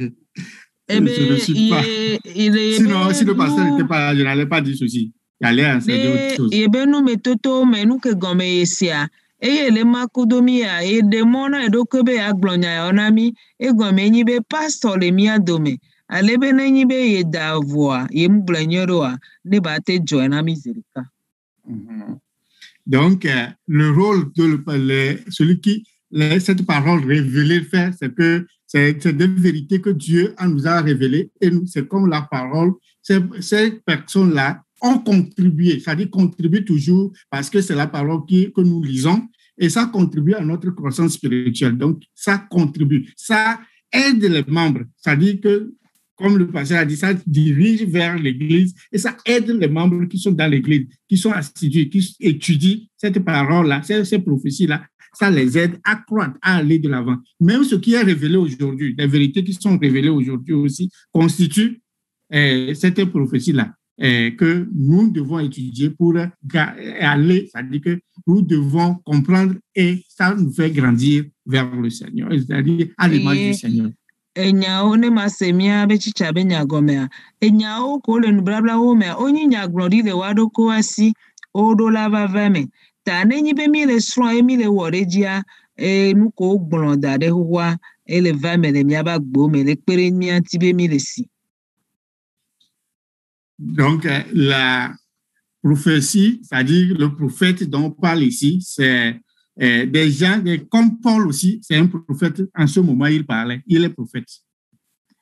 ne suis pas... Sinon, si le pasteur n'était pas là, je n'allais pas dire ceci. J'allais enseigner autre chose. Le makudomia et de mona et dokobe aglonia onami et gomeni be pastor le mia dome alebe nani be ye davoa ye mblenyoroa ne bate joana miserica. Donc le rôle de celui qui cette parole révélée fait, c'est que c'est des vérités que Dieu nous a révélées et c'est comme la parole, ces personnes-là ont contribué, c'est-à-dire contribuent toujours parce que c'est la parole que nous lisons et ça contribue à notre croissance spirituelle. Donc, ça contribue, ça aide les membres, c'est-à-dire que, comme le pasteur a dit, ça dirige vers l'Église et ça aide les membres qui sont dans l'Église, qui sont assidus, qui étudient cette parole-là, ces prophéties-là. Ça les aide à croître, à aller de l'avant. Même ce qui est révélé aujourd'hui, les vérités qui sont révélées aujourd'hui aussi, constituent cette prophétie-là que nous devons étudier pour aller, c'est-à-dire que nous devons comprendre et ça nous fait grandir vers le Seigneur, c'est-à-dire à l'image du Seigneur. Enyao ne masemia bechicha benyagomea. Enyao ko le nubrabla home, onyi nyaglori le wado ko asi odo lava veme. Ta nenyi be mi le sron e mi le woredia nu ko gbonda de huwa e le veme le miaba gbo me le pere mi anti be mi le si. Donc la prophétie, c'est-à-dire le prophète dont on parle ici, c'est des gens, comme Paul aussi, c'est un prophète. En ce moment, il parlait, il est prophète.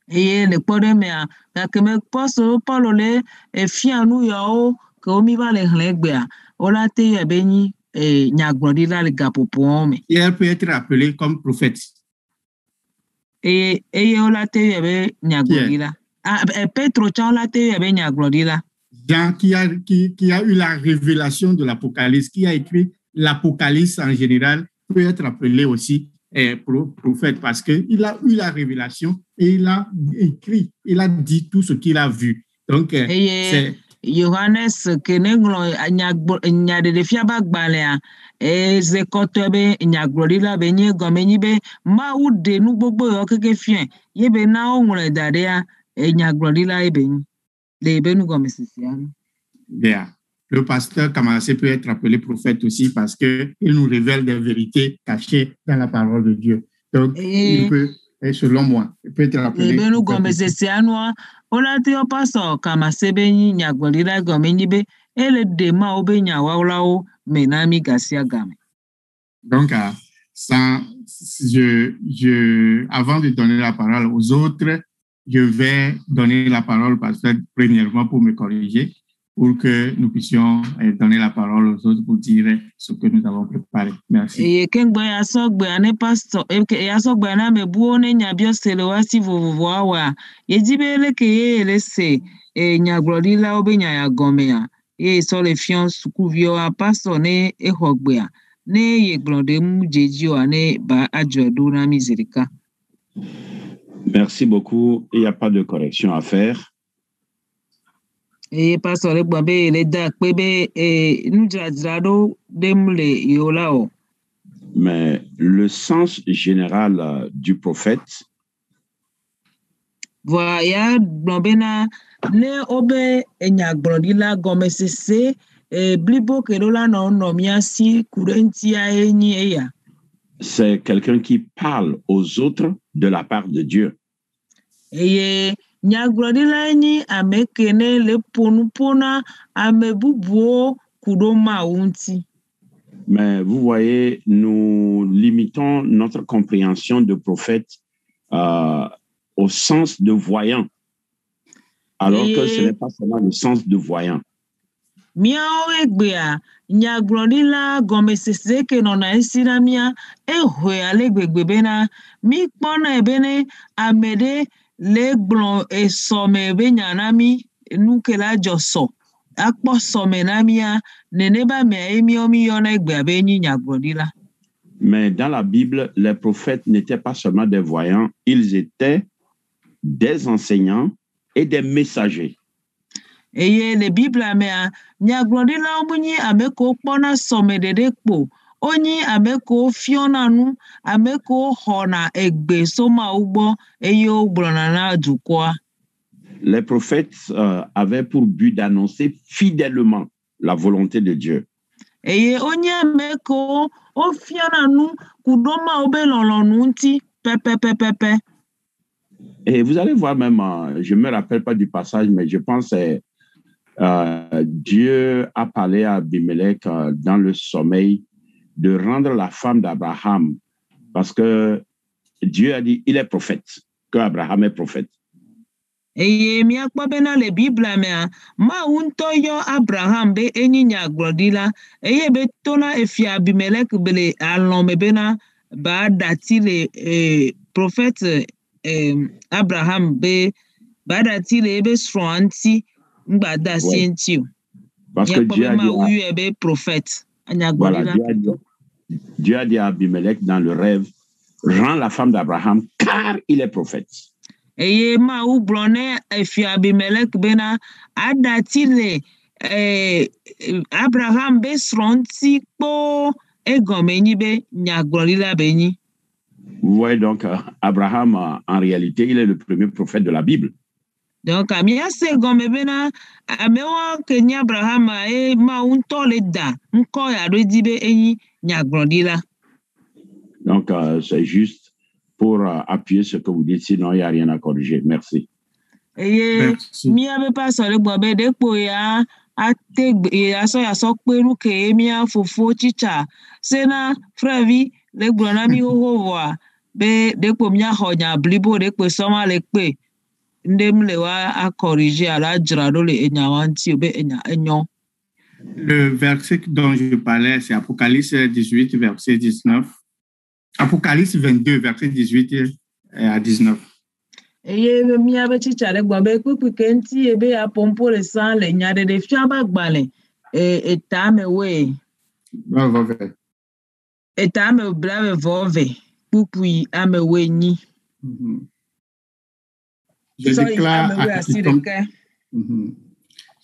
Et le problème, c'est que me poste Paul le fianu yao que omi va le hlegbea. Ola te yabeni nyagbodi la le gapopo me. Il peut être appelé comme prophète. Et ola te yabe nyagbodi la. Petro cha ola te yabe nyagbodi la. Jean qui a eu la révélation de l'Apocalypse, qui a écrit l'Apocalypse en général, peut être appelé aussi prophète parce qu'il a eu la révélation et il a écrit, il a dit tout ce qu'il a vu. Donc, c'est... Johannes, que neglo nyade de fiaba gbalea zekotobe nyaglorila benye gomenibe ma ude nu gbogbo yo keke fien yebe na onwere dadea nyaglorila ebeni le benu gomesisiano. Bien. Le pasteur Kamassé peut être appelé prophète aussi parce qu'il nous révèle des vérités cachées dans la parole de Dieu. Donc, il peut, et selon moi, il peut être appelé prophète. Donc, avant de donner la parole aux autres, je vais donner la parole au pasteur premièrement pour me corriger. pour que nous puissions donner la parole aux autres pour dire ce que nous avons préparé. Merci. Et kengbe ya sogbe ane pastor ya sogbe na mebuo ne nyabio selewasi vovovoa ye dibele ke ye lese nyaglodila obenya ya gomea ye so le fion sukuvio a pastor ne ehogbea ne ye glode mu jejio ane ba ajodo na miséricorde. Merci beaucoup. Il n'y a pas de correction à faire. Et pasteur le bobe le da pebe nous jadrado demle yolao. Mais le sens général du prophète, voilà, blobena ne obe enyagbrodila gomesese blibo kerola no nomiasi kurentia enyi eya. C'est quelqu'un qui parle aux autres de la part de Dieu. Et nyagbrodila enyi amekene le ponupona amebubuo kudoma unti. Mais vous voyez, nous limitons notre compréhension de prophète au sens de voyant, alors que ce n'est pas seulement le sens de voyant. Miao egbea nyaglodila gomesese ke nona esiramia ehwe alegbebena mi kpona ebene amede le glon esome benyanami nukela joso akpo some namia neneba me emiomi yona egbea beni nyaglodila. Mais dans la Bible, les prophètes n'étaient pas seulement des voyants, ils étaient des enseignants et des messagers. Et le Bible amea nyaglodila obunyi ameko kpona some dedekpo onyi ameko fiona nu ameko hona egbe soma ugbo eyo gblona na dukwa. Les prophètes avaient pour but d'annoncer fidèlement la volonté de Dieu. Et onye ameko o fiona nu kudoma obelolo nunti pepe. Et vous allez voir même, je ne me rappelle pas du passage, mais je pense que Dieu a parlé à Abimelech dans le sommeil de rendre la femme d'Abraham, parce que Dieu a dit, il est prophète, que Abraham est prophète. Et miya kpabena le Bible mea ma unto yo Abraham be enyi nyaglodila eye be tona efia Abimelech bele alome bena ba dati le prophète Abraham be ba dati le be sronti ngba da sienti. Parce que Dieu a dit prophète. Voilà, Dieu a dit à Abimelech dans le rêve, rends la femme d'Abraham car il est prophète. Et ma ou blonne efi Abimelech bena adati le Abraham be sronti po egomeni be nyaglodila beni. Vous voyez donc, Abraham, en réalité, il est le premier prophète de la Bible. Donc, amia se gome bena amewa ke nya Abraham ma unto le da nko ya redibe enyi nyaglodila. Donc, c'est juste pour appuyer ce que vous dites, sinon il n'y a rien à corriger. Merci. Et mi abe pas sur le bobe de poya ate ya so peru ke mi afofo chicha sena frevi le glona mi hovoa be de po mi ahonya blibo de pe soma le pe ndem le wa a corriger ala drado le enyawanti obe enyo. Le verset dont je parlais, c'est Apocalypse 18, verset 19. Apocalypse 22, verset 18 à 19. Et mi abe chicha le bobe kuku kenti ebe a pompo le san le nyade de fiaba gbale etame we. Vove. Etame brave vove. Pupui ame we ni. Je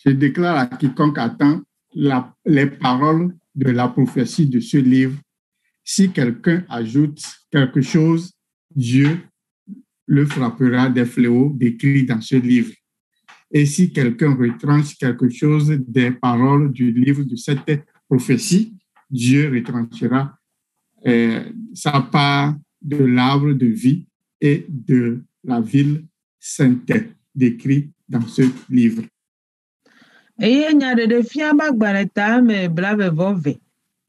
déclare à quiconque attend les paroles de la prophétie de ce livre. Si quelqu'un ajoute quelque chose, Dieu le frappera des fléaux décrits dans ce livre. Et si quelqu'un retranche quelque chose des paroles du livre de cette prophétie, Dieu retranchera sa part de l'arbre de vie et de la ville sainte décrit dans ce livre. Et nyade de fiamba gbaneta me blave vove.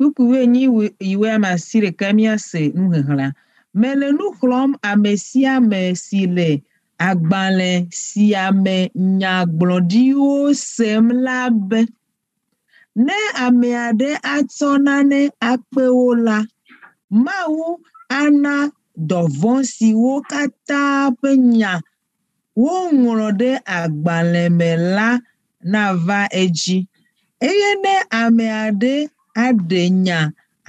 Kukuwe ni iwe amasire kamia se nuhela. Mais le nuhlom amesia mesile agbalẽ sia me nyagblɔɖiwo sem la be ne ame aɖe atsɔ nane akpe wo la, Mawu ana dɔvɔ̃ siwo katã ƒe nya woŋlɔ ɖe agbalẽ me la nava edzi. Eye ne ame aɖe aɖe nya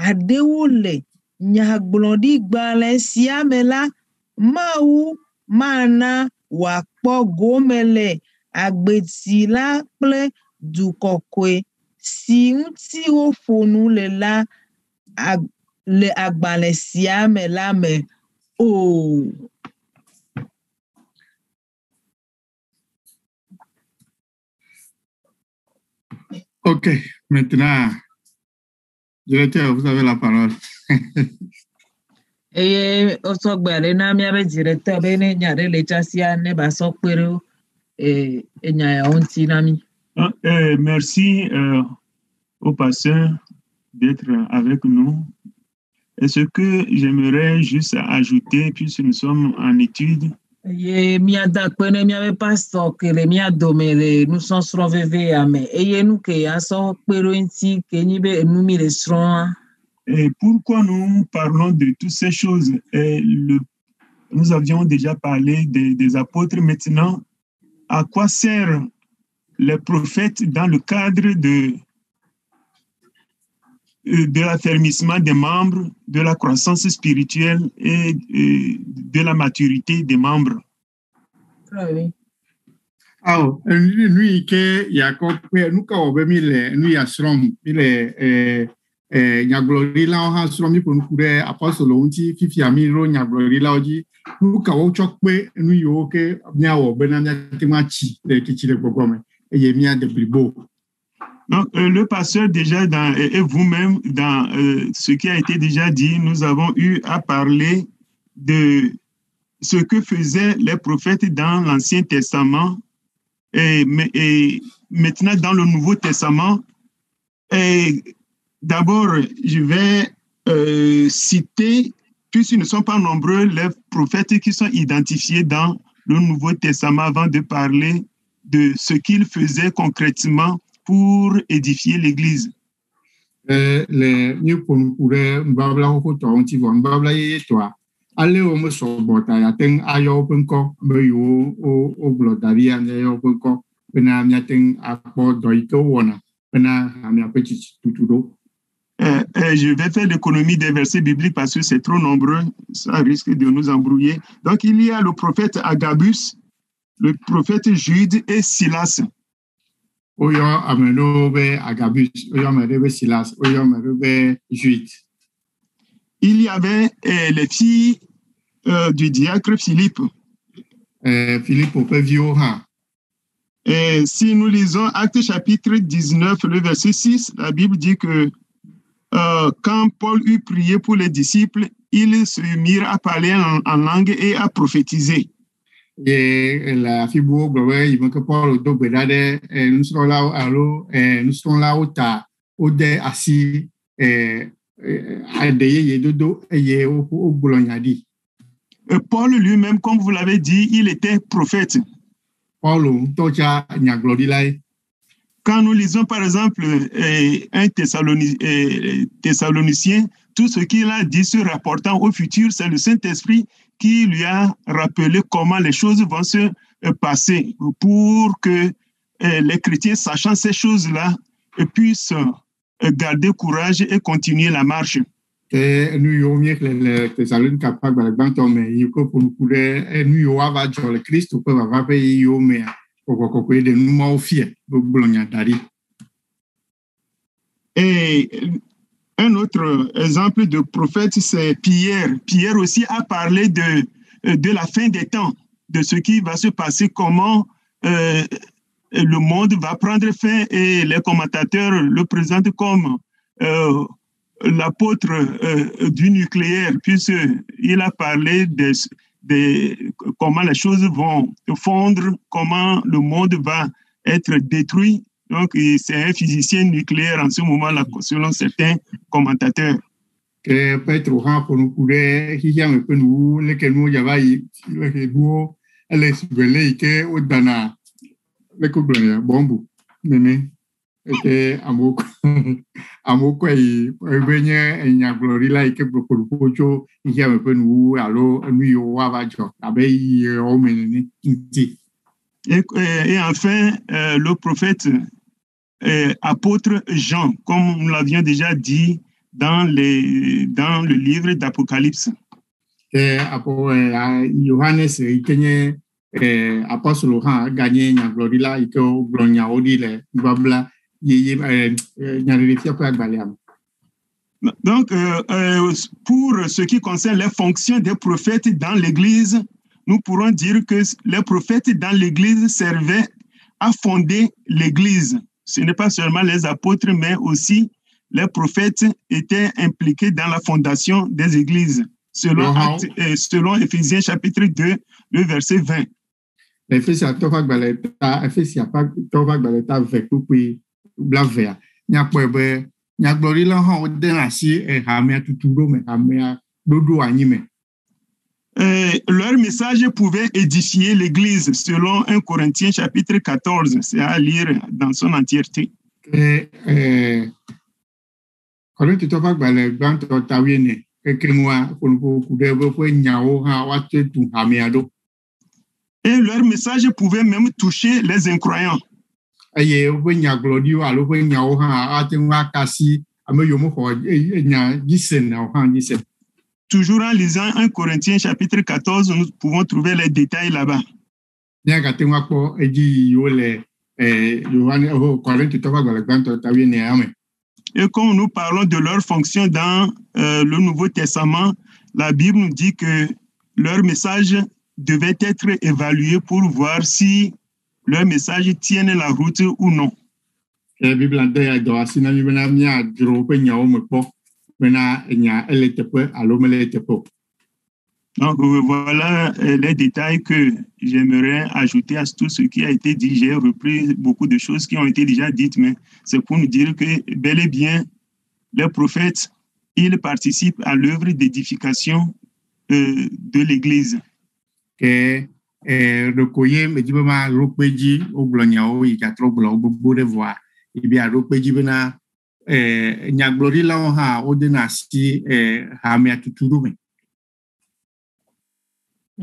aɖewo le nyagblɔɖigbalẽ sia me la, Mawu mana wòakpɔ gome le agbetsi la kple dukɔkɔe si ŋuti woƒo nu le la le agbalẽ sia me la me o. Ok, maintenant, directeur, vous avez la parole. Eye osɔgbe ale na míabe directeur be ne nya ɖe le tsasia ne ba sɔ kpe ɖe enya yawo ŋuti na mí. Merci au pasteur d'être avec nous. Et ce que j'aimerais juste ajouter, puisque nous sommes en étude, Eye míada kpe ne míabe pastor ke le mía dome le nusɔsrɔ̃ veve ya me. Eye nu ke asɔ kpe ɖo ŋuti ke nyi be enu mi le srɔ̃a. Et pourquoi nous parlons de toutes ces choses? Nous avions déjà parlé des apôtres. Maintenant, à quoi servent les prophètes dans le cadre de l'affermissement des membres, de la croissance spirituelle et de la maturité des membres? Oui. Alors, nous, Jacob, nous, quand on nous, Yashrom, il est nyaglori la ha sro mi pon kure apostle unti fifi amiro nyaglori la oji nu ka wo chokpe nu yo ke mia wo bena mia timachi le kichi le gogome e ye mia de blibo. Donc le pasteur déjà et vous-même dans ce qui a été déjà dit, nous avons eu à parler de ce que faisaient les prophètes dans l'Ancien Testament et maintenant dans le Nouveau Testament. Et d'abord, je vais citer, puisqu'ils ne sont pas nombreux, les prophètes qui sont identifiés dans le Nouveau Testament avant de parler de ce qu'ils faisaient concrètement pour édifier l'Église. Je vais faire l'économie des versets bibliques parce que c'est trop nombreux, ça risque de nous embrouiller. Donc, il y a le prophète Agabus, le prophète Jude et Silas. Il y avait les filles du diacre Philippe. Et si nous lisons Actes chapitre 19, le verset 6, la Bible dit que quand Paul eut prié pour les disciples, ils se mirent à parler en langue et à prophétiser. Et la fibo gloire il manque Paul do bedade nous serons là allo nous serons là ode asi adeye dodo eye o glonyadi. Paul lui-même, comme vous l'avez dit, il était prophète. Paul tocha nyaglodilai. Quand nous lisons par exemple un Thessalonicien, tout ce qu'il a dit se rapportant au futur, c'est le Saint-Esprit qui lui a rappelé comment les choses vont se passer pour que les chrétiens, sachant ces choses-là, puissent garder courage et continuer la marche. Et un autre exemple de prophète, c'est Pierre. Pierre aussi a parlé de la fin des temps, de ce qui va se passer, comment le monde va prendre fin, et les commentateurs le présentent comme l'apôtre du nucléaire, puisqu'il a parlé de comment les choses vont fondre, comment le monde va être détruit. Donc, c'est un physicien nucléaire en ce moment-là, selon certains commentateurs. elle est belée que au dana le couple bombu nene que amoko y venye nya glorila que propocho y ya me penu alo nu yo wa jo abe o menene nti. Et enfin, le prophète apôtre Jean, comme nous l'avions déjà dit dans le livre d'Apocalypse. Johannes ikenye apostolo ha gagné nya glorila iko glonya odile babla yeye nyarele fia kwa gbaliam. Donc pour ce qui concerne les fonctions des prophètes dans l'église, nous pourrons dire que les prophètes dans l'église servaient à fonder l'église. Ce n'est pas seulement les apôtres, mais aussi les prophètes étaient impliqués dans la fondation des églises, selon Éphésiens chapitre 2, le verset 20. Éphésiens tova gbaleta vekupi blavea. Nya kwebe nya glorila ha odena si hamia tuturo me hamia dodo anyime. Leur message pouvait édifier l'Église selon 1 Corinthiens chapitre 14. C'est à lire dans son entièreté. Et leur message pouvait même toucher les incroyants. Toujours en lisant 1 Corinthiens chapitre 14, nous pouvons trouver les détails là-bas. Et quand nous parlons de leur fonction dans le Nouveau Testament, la Bible nous dit que leur message devait être évalué pour voir si leur message tienne la route ou non. Donc voilà les détails que j'aimerais ajouter à tout ce qui a été dit. J'ai repris beaucoup de choses qui ont été déjà dites, mais c'est pour nous dire que bel et bien, les prophètes, ils participent à l'œuvre d'édification de l'Église. J'ai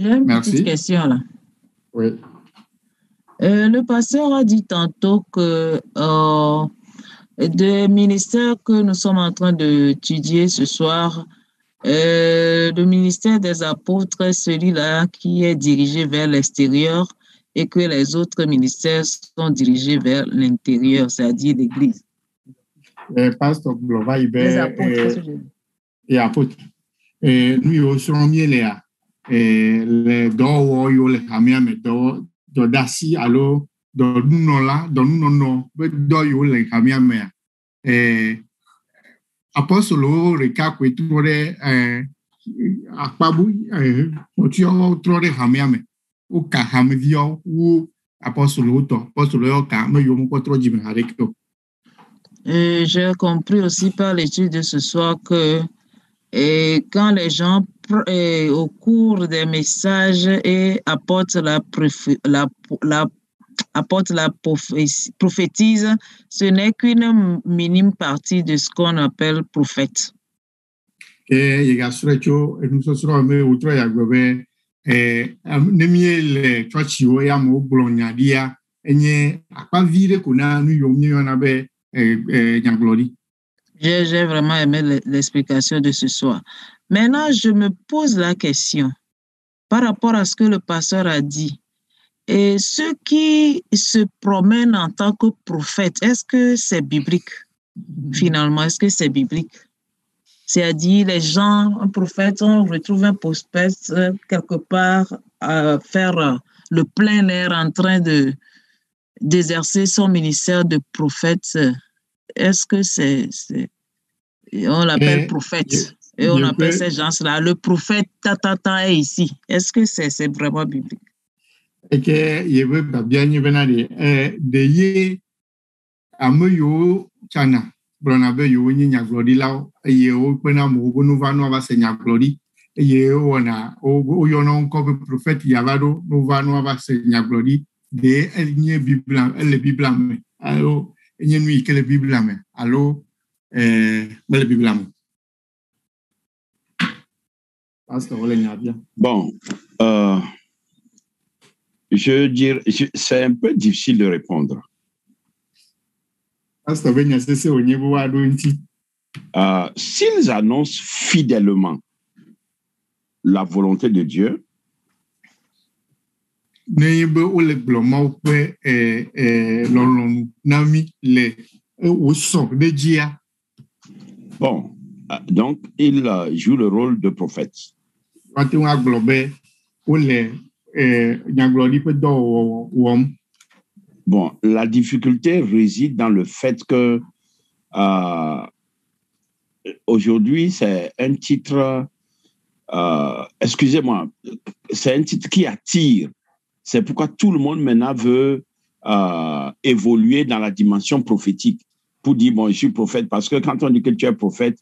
une petite question là. Oui. Le pasteur a dit tantôt que des ministères que nous sommes en train d'étudier ce soir, le ministère des apôtres, celui-là qui est dirigé vers l'extérieur et que les autres ministères sont dirigés vers l'intérieur, c'est-à-dire l'Église. Pasteur Glova, Les apôtres, et apôtres. Nous aussi, on y est là. Les dons, les familles, mais dans d'assis, alors, dans nous, là, dans nous, non, dans les familles, mais apostolo reka kwetore akpabu otio trore hamiame o ka hamivio u apostolo yo ka me yo mo kwotro jime hareko. J'ai compris aussi par l'étude de ce soir que quand les gens au cours des messages apportent la prophétise, ce n'est qu'une minime partie de ce qu'on appelle prophète. J'ai vraiment aimé l'explication de ce soir. Maintenant, je me pose la question par rapport à ce que le pasteur a dit. Et ceux qui se promènent en tant que prophètes, est-ce que c'est biblique? Finalement, est-ce que c'est biblique? C'est-à-dire, les gens, un prophète, on retrouve un prophète quelque part à faire le plein air en train d'exercer son ministère de prophète. Est-ce que on l'appelle prophète? Et on appelle ces gens-là, le prophète tatata est ici. Est-ce que c'est vraiment biblique? Et que il veut bien y venir de y amoyo chana bronabe yo ni nya glori la ye o pena mo bonu va no va se nya glori eye wona o yono ko be prophète yavado no va no va se nyaglori de enye Bible le Bible me allo enye nui que le Bible me allo le Bible me. Bon, je dirais, c'est un peu difficile de répondre. S'ils annoncent fidèlement la volonté de Dieu, bon, donc ils jouent le rôle de prophète. Bon, la difficulté réside dans le fait que aujourd'hui, c'est un titre, excusez-moi, c'est un titre qui attire. C'est pourquoi tout le monde maintenant veut évoluer dans la dimension prophétique pour dire, bon, je suis prophète, parce que quand on dit que tu es prophète,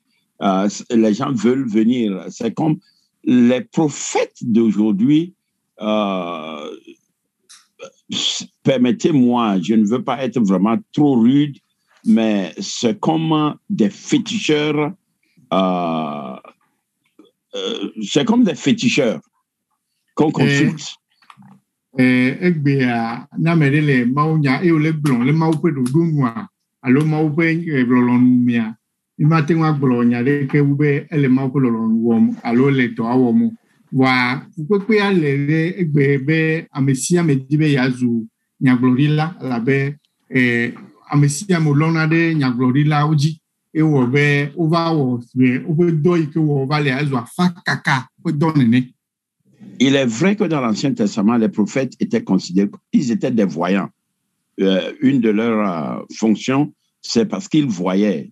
les gens veulent venir. C'est comme les prophètes d'aujourd'hui, permettez-moi, je ne veux pas être vraiment trop rude, mais c'est comme des féticheurs, c'est comme des féticheurs qu'on consulte. Wa ukwe ale egbe amesia medibe yazu nyaglorila labe amesia molona de nyaglorila oji ewo be over was be obe do ike wo vale yazu afakaka o donene. Il est vrai que dans l'Ancien Testament, les prophètes étaient considérés, ils étaient des voyants. Une de leurs fonctions, c'est parce qu'ils voyaient.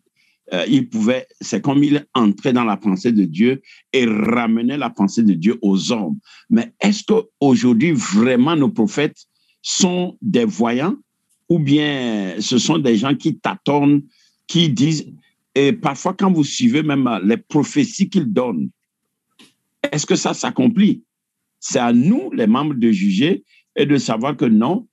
Il pouvait, c'est comme il entrait dans la pensée de Dieu et ramenait la pensée de Dieu aux hommes. Mais est-ce qu'aujourd'hui, vraiment, nos prophètes sont des voyants ou bien ce sont des gens qui tâtonnent, qui disent, et parfois quand vous suivez même les prophéties qu'ils donnent, est-ce que ça s'accomplit? C'est à nous, les membres, de juger et de savoir que non,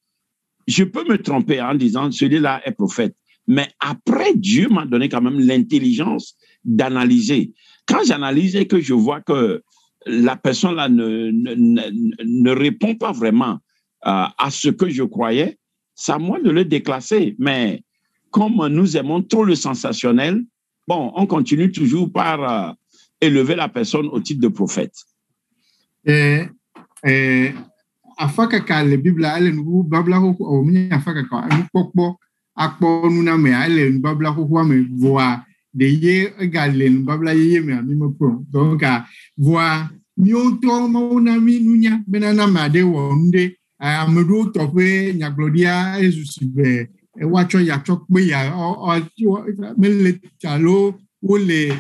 je peux me tromper en disant celui-là est prophète. Mais après, Dieu m'a donné quand même l'intelligence d'analyser. Quand j'analyse et que je vois que la personne-là ne répond pas vraiment à ce que je croyais, c'est à moi de le déclasser. Mais comme nous aimons trop le sensationnel, bon, on continue toujours par élever la personne au titre de prophète. Afaka le Bible ale nu babla ho o mi afaka ka nu pokpo akpo nu na me ale nu babla ho me voa de ye egale nu babla ye me ami mo pro donc voa mi o to mo na mi nunya benana ma de wo nde amedu to pe nyaglodia esusi be e wacho ya chok pe ya o me le chalo o le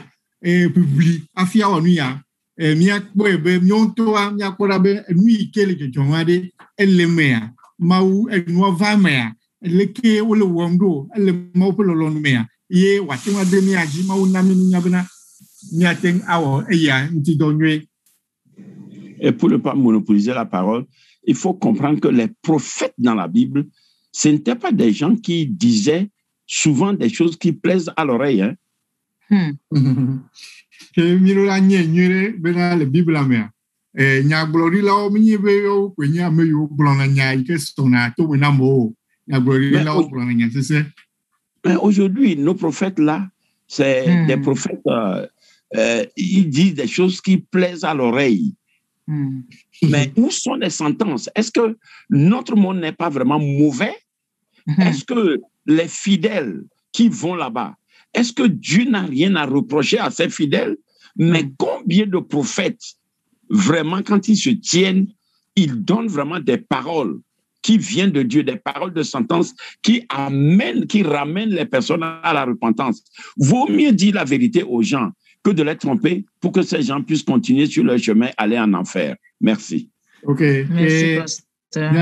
publi afia onu ya miakpo ebe miontoa miakpora be nui kele ke jonade elemea mau enova mea leke ole womdo ele mau pelolonu mea ye watinwa de mi aji mau na mi nyabena miaten awo eya nti donwe. Et pour ne pas monopoliser la parole, il faut comprendre que les prophètes dans la Bible, ce n'étaient pas des gens qui disaient souvent des choses qui plaisent à l'oreille, hein. Que mirola nyere bena le Bible amea nya glori la o mi be yo ko nya me yo blona nya ike sona to we na mo nya glori la o blona nya c'est. Mais aujourd'hui nos prophètes là c'est des prophètes ils disent des choses qui plaisent à l'oreille. Mais où sont les sentences? Est-ce que notre monde n'est pas vraiment mauvais? Est-ce que les fidèles qui vont là-bas, est-ce que Dieu n'a rien à reprocher à ses fidèles? Mais combien de prophètes, vraiment, quand ils se tiennent, ils donnent vraiment des paroles qui viennent de Dieu, des paroles de sentence qui ramènent les personnes à la repentance. Vaut mieux dire la vérité aux gens que de les tromper pour que ces gens puissent continuer sur leur chemin, aller en enfer. Merci. OK. Merci, pasteur.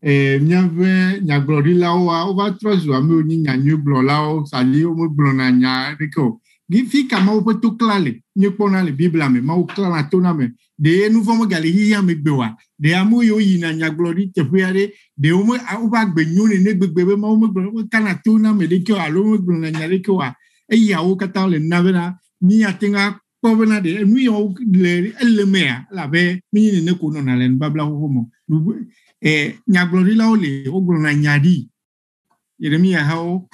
Nyaglori lao va trozo ame ni nyanyu blo lao sali o mo blo na nya deko gifi kama o to klale ni pona le Bible ame ma ukla na tona me de nu vom gali hiya me gbewa de amu yo yi na nyaglori te fiare de o mo ba gbenyu ne gbegbe ma o mo gbe kana tona me de ko alo mo gbe na nyare ko wa e ya o kata le na bena ni atenga ko bena de nu yo le elemea la be mi ne ko no na le babla ho mo nyaglori la o le o gbe na nyadi Yeremia how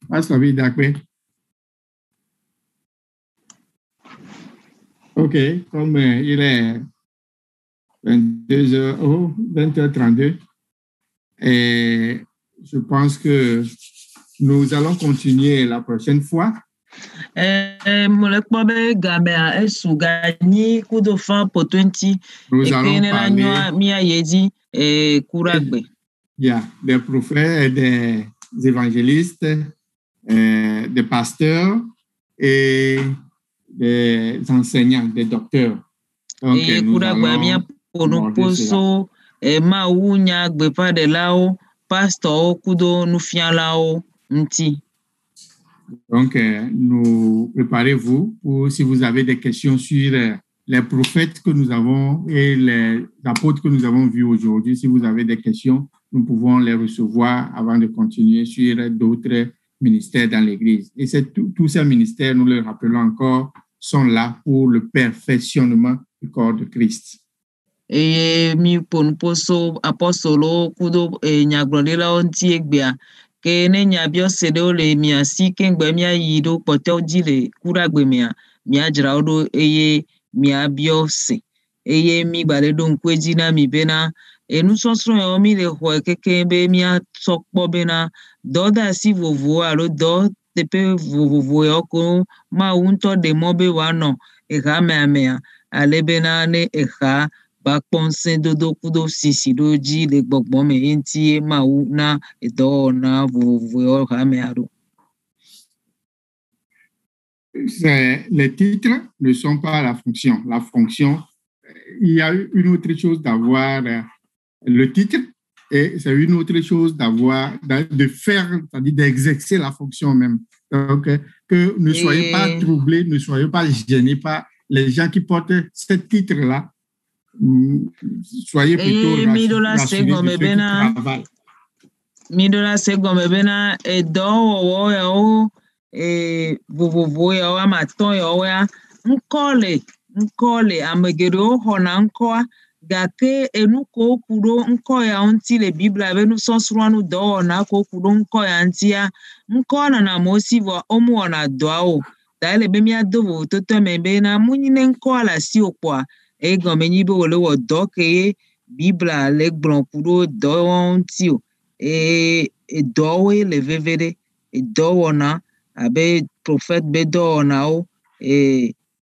Pastor Vidakwe. OK, comme il est 22h, 20h32, et je pense que nous allons continuer la prochaine fois. Nous allons parler des prophètes et des évangélistes, des pasteurs et des enseignants, des docteurs. Donc, nous allons donc, nous préparez-vous pour si vous avez des questions sur les prophètes que nous avons et les apôtres que nous avons vus aujourd'hui. Si vous avez des questions, nous pouvons les recevoir avant de continuer sur d'autres ministères dans l'Église. Et tous ces ministères, nous le rappelons encore, sont là pour le perfectionnement du corps de Christ. Et mi ponposo apostolo kudo nyaglodela onti egbia ke ne nyabio sedo le mia si kengbe mia yido poto jile kuragbe mia jraodo eye mia biose eye mi baledo nkweji na mi bena enu sonsro yo mi le ho kekebe mia sokpo bena doda si vovo alo do tepe vovo yoko ma unto de mobe wano eha mea alebena ne eha bakponse dodo kudo sisi doji le gbogbo me enti ma na edo na vovo ha me aro. Les titres ne sont pas la fonction. La fonction, il y a une autre chose d'avoir le titre et c'est une autre chose de faire, c'est-à-dire d'exercer la fonction même. Donc, que ne soyez pas troublés, ne soyez pas gênés par les gens qui portent ce titre-là. Soyez plutôt rassurés de ceux qui travaillent. Midola segome bena edo wo vovovo ya wa maton ya wa nkole amegero hona nkoa gake enuko kuro nko ya onti le Biblia benu sonsruanu do na ko kuro nko ya ntia nko na mosivo omu ona doao dale be mi adovo toto membe na munyine nko ala si okwa egome nyibe wole wo do ke Biblia le gbron kuro do onti o dowe le vevere dowona abe prophète be dowona o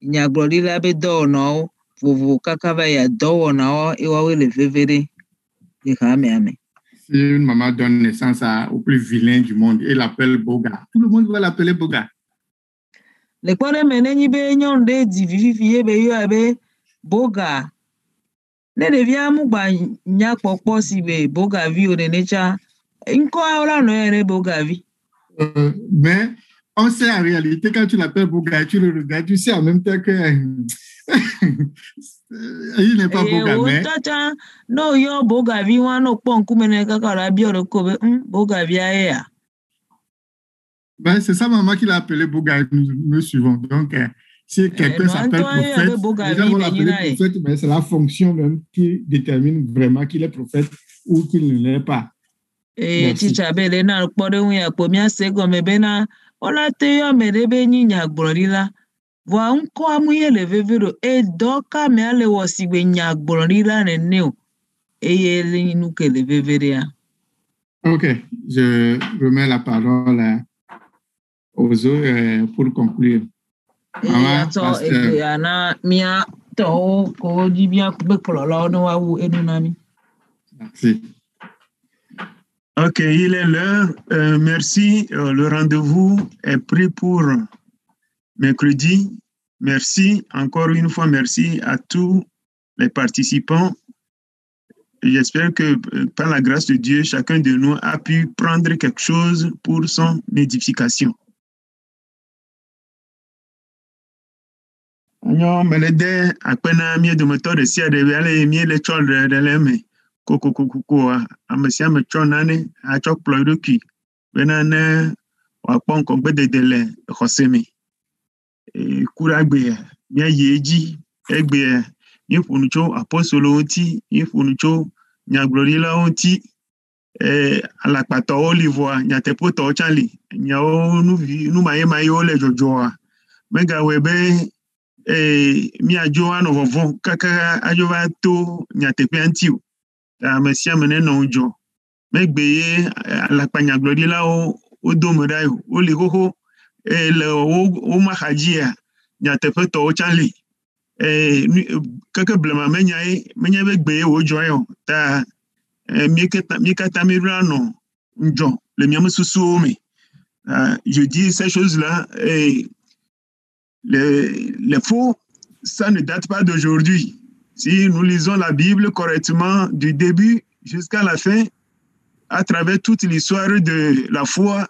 nyaglorila be dowona o vovo kakava ya dowona o ewawe le vevere ame. Si une maman donne naissance au plus vilain du monde et l'appelle Boga, tout le monde va l'appeler Boga. Le kware menenyi be nyonde di vivifiye be yo abe Boga. Ne devia mu gba nya popo si be Boga vi o de necha. Inko ahora no ere Boga vi. Mais on sait en réalité quand tu l'appelles Boga, tu le regardes, tu sais en même temps que il n'est pas Boga, mais no yo Boga vi wano ponku mene kakara bioro kobe Boga vi aya. Ben c'est sa maman qui l'a appelé Boga, nous suivons. Donc si quelqu'un s'appelle prophète, les gens vont l'appeler prophète, mais c'est la fonction même qui détermine vraiment qu'il est prophète ou qu'il ne l'est pas. Chicha bele na kpore wu ya kpomia sego mebena ola te yo merebe nyinya gborila wa nko amuye le vevero doka me ale wosigbe nya gborila nene o eyele inu ke le vevere ya. OK, je remets la parole aux autres pour conclure. Merci. OK, il est l'heure. Merci. Le rendez-vous est pris pour mercredi. Merci. Encore une fois, merci à tous les participants. J'espère que par la grâce de Dieu, chacun de nous a pu prendre quelque chose pour son édification. Nyo melede akpena mi dometɔ ɖe sia ɖe ale mi le tsɔ ɖe le me kokokoko ame sia ame tsɔ nane atsɔ kplɔ eɖokui bena ne wòakpɔ ŋkɔgbedede le xɔse me. Ku ɖe agbea míayi edzi egbea míeƒo nu tso apostolowo ŋuti, míeƒo nu tso nyagblɔɖilawo ŋuti, alakpatɔwo li vɔa nyateƒetɔwo tsã li. Nyawo numayemayewo le dzɔdzɔa megawɔe be míadzo anɔ vɔvɔ̃ kaka adzo va to nyateƒea ŋuti o. Ame sia ame nenɔ ŋudzɔ. Megbe ye alakpanyagblɔɖilawo wodo me ɖa o. Woli xoxo le wo maxa dzia nyateƒetɔwo tsã li. Keke blema menye be gbe ye wodzɔe o. Ta mi katã míɖo anɔ ŋudzɔ le míame susuwo me. Je dis ces choses-là, les faux, ça ne date pas d'aujourd'hui. Si nous lisons la Bible correctement du début jusqu'à la fin, à travers toute l'histoire de la foi,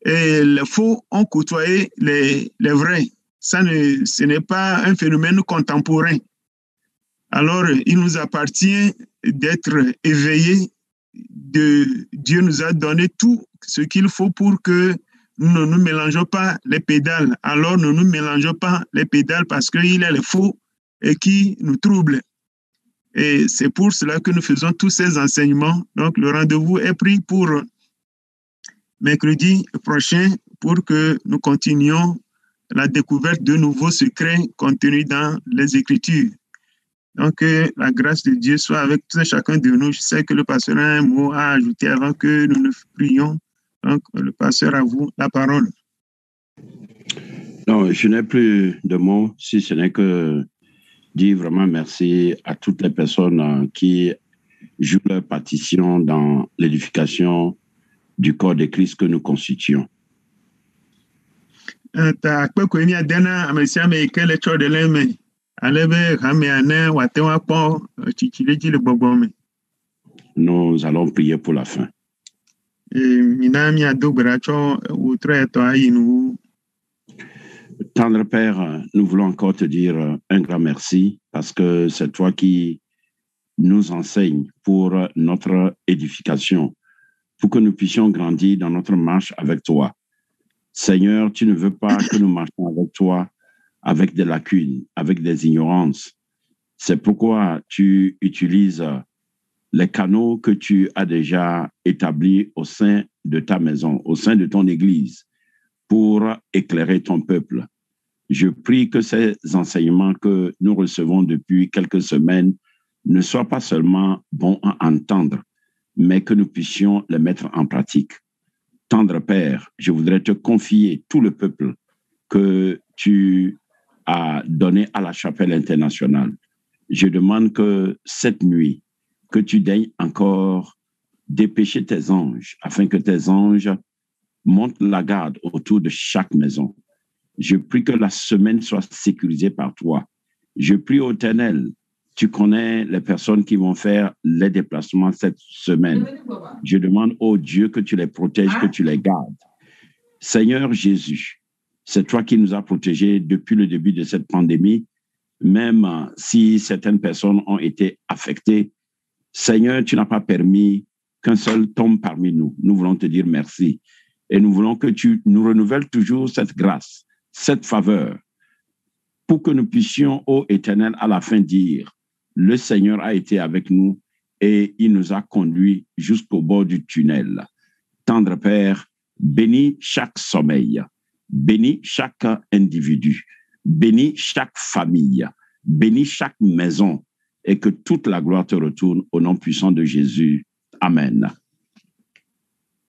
les faux ont côtoyé les vrais. Ce n'est pas un phénomène contemporain. Alors, il nous appartient d'être éveillés. Dieu nous a donné tout ce qu'il faut pour que nous ne nous mélangeons pas les pédales. Alors, ne nous mélangeons pas les pédales parce qu'il est le faux et qui nous trouble. Et c'est pour cela que nous faisons tous ces enseignements. Donc, le rendez-vous est pris pour mercredi prochain pour que nous continuions la découverte de nouveaux secrets contenus dans les Écritures. Donc, que la grâce de Dieu soit avec tout chacun de nous. Je sais que le pasteur a un mot à ajouter avant que nous ne prions. Donc, le pasteur, à vous la parole. Non, je n'ai plus de mots, si ce n'est que dire vraiment merci à toutes les personnes qui jouent leur partition dans l'édification du corps de Christ que nous constituons. Nous allons prier pour la fin. Tendre Père, nous voulons encore te dire un grand merci parce que c'est toi qui nous enseignes pour notre édification, pour que nous puissions grandir dans notre marche avec toi. Seigneur, tu ne veux pas que nous marchions avec toi avec des lacunes, avec des ignorances. C'est pourquoi tu utilises les canaux que tu as déjà établis au sein de ta maison, au sein de ton Église, pour éclairer ton peuple. Je prie que ces enseignements que nous recevons depuis quelques semaines ne soient pas seulement bons à entendre, mais que nous puissions les mettre en pratique. Tendre Père, je voudrais te confier tout le peuple que tu as donné à la Chapelle internationale. Je demande que cette nuit, que tu daignes encore dépêcher tes anges, afin que tes anges montent la garde autour de chaque maison. Je prie que la semaine soit sécurisée par toi. Je prie au Éternel, tu connais les personnes qui vont faire les déplacements cette semaine. Je demande au Dieu que tu les protèges, que tu les gardes. Seigneur Jésus, c'est toi qui nous as protégés depuis le début de cette pandémie, même si certaines personnes ont été affectées. Seigneur, tu n'as pas permis qu'un seul tombe parmi nous. Nous voulons te dire merci. Et nous voulons que tu nous renouvelles toujours cette grâce, cette faveur, pour que nous puissions, ô Éternel, à la fin dire, le Seigneur a été avec nous et il nous a conduits jusqu'au bord du tunnel. Tendre Père, bénis chaque sommeil, bénis chaque individu, bénis chaque famille, bénis chaque maison et que toute la gloire te retourne au nom puissant de Jésus. Amen.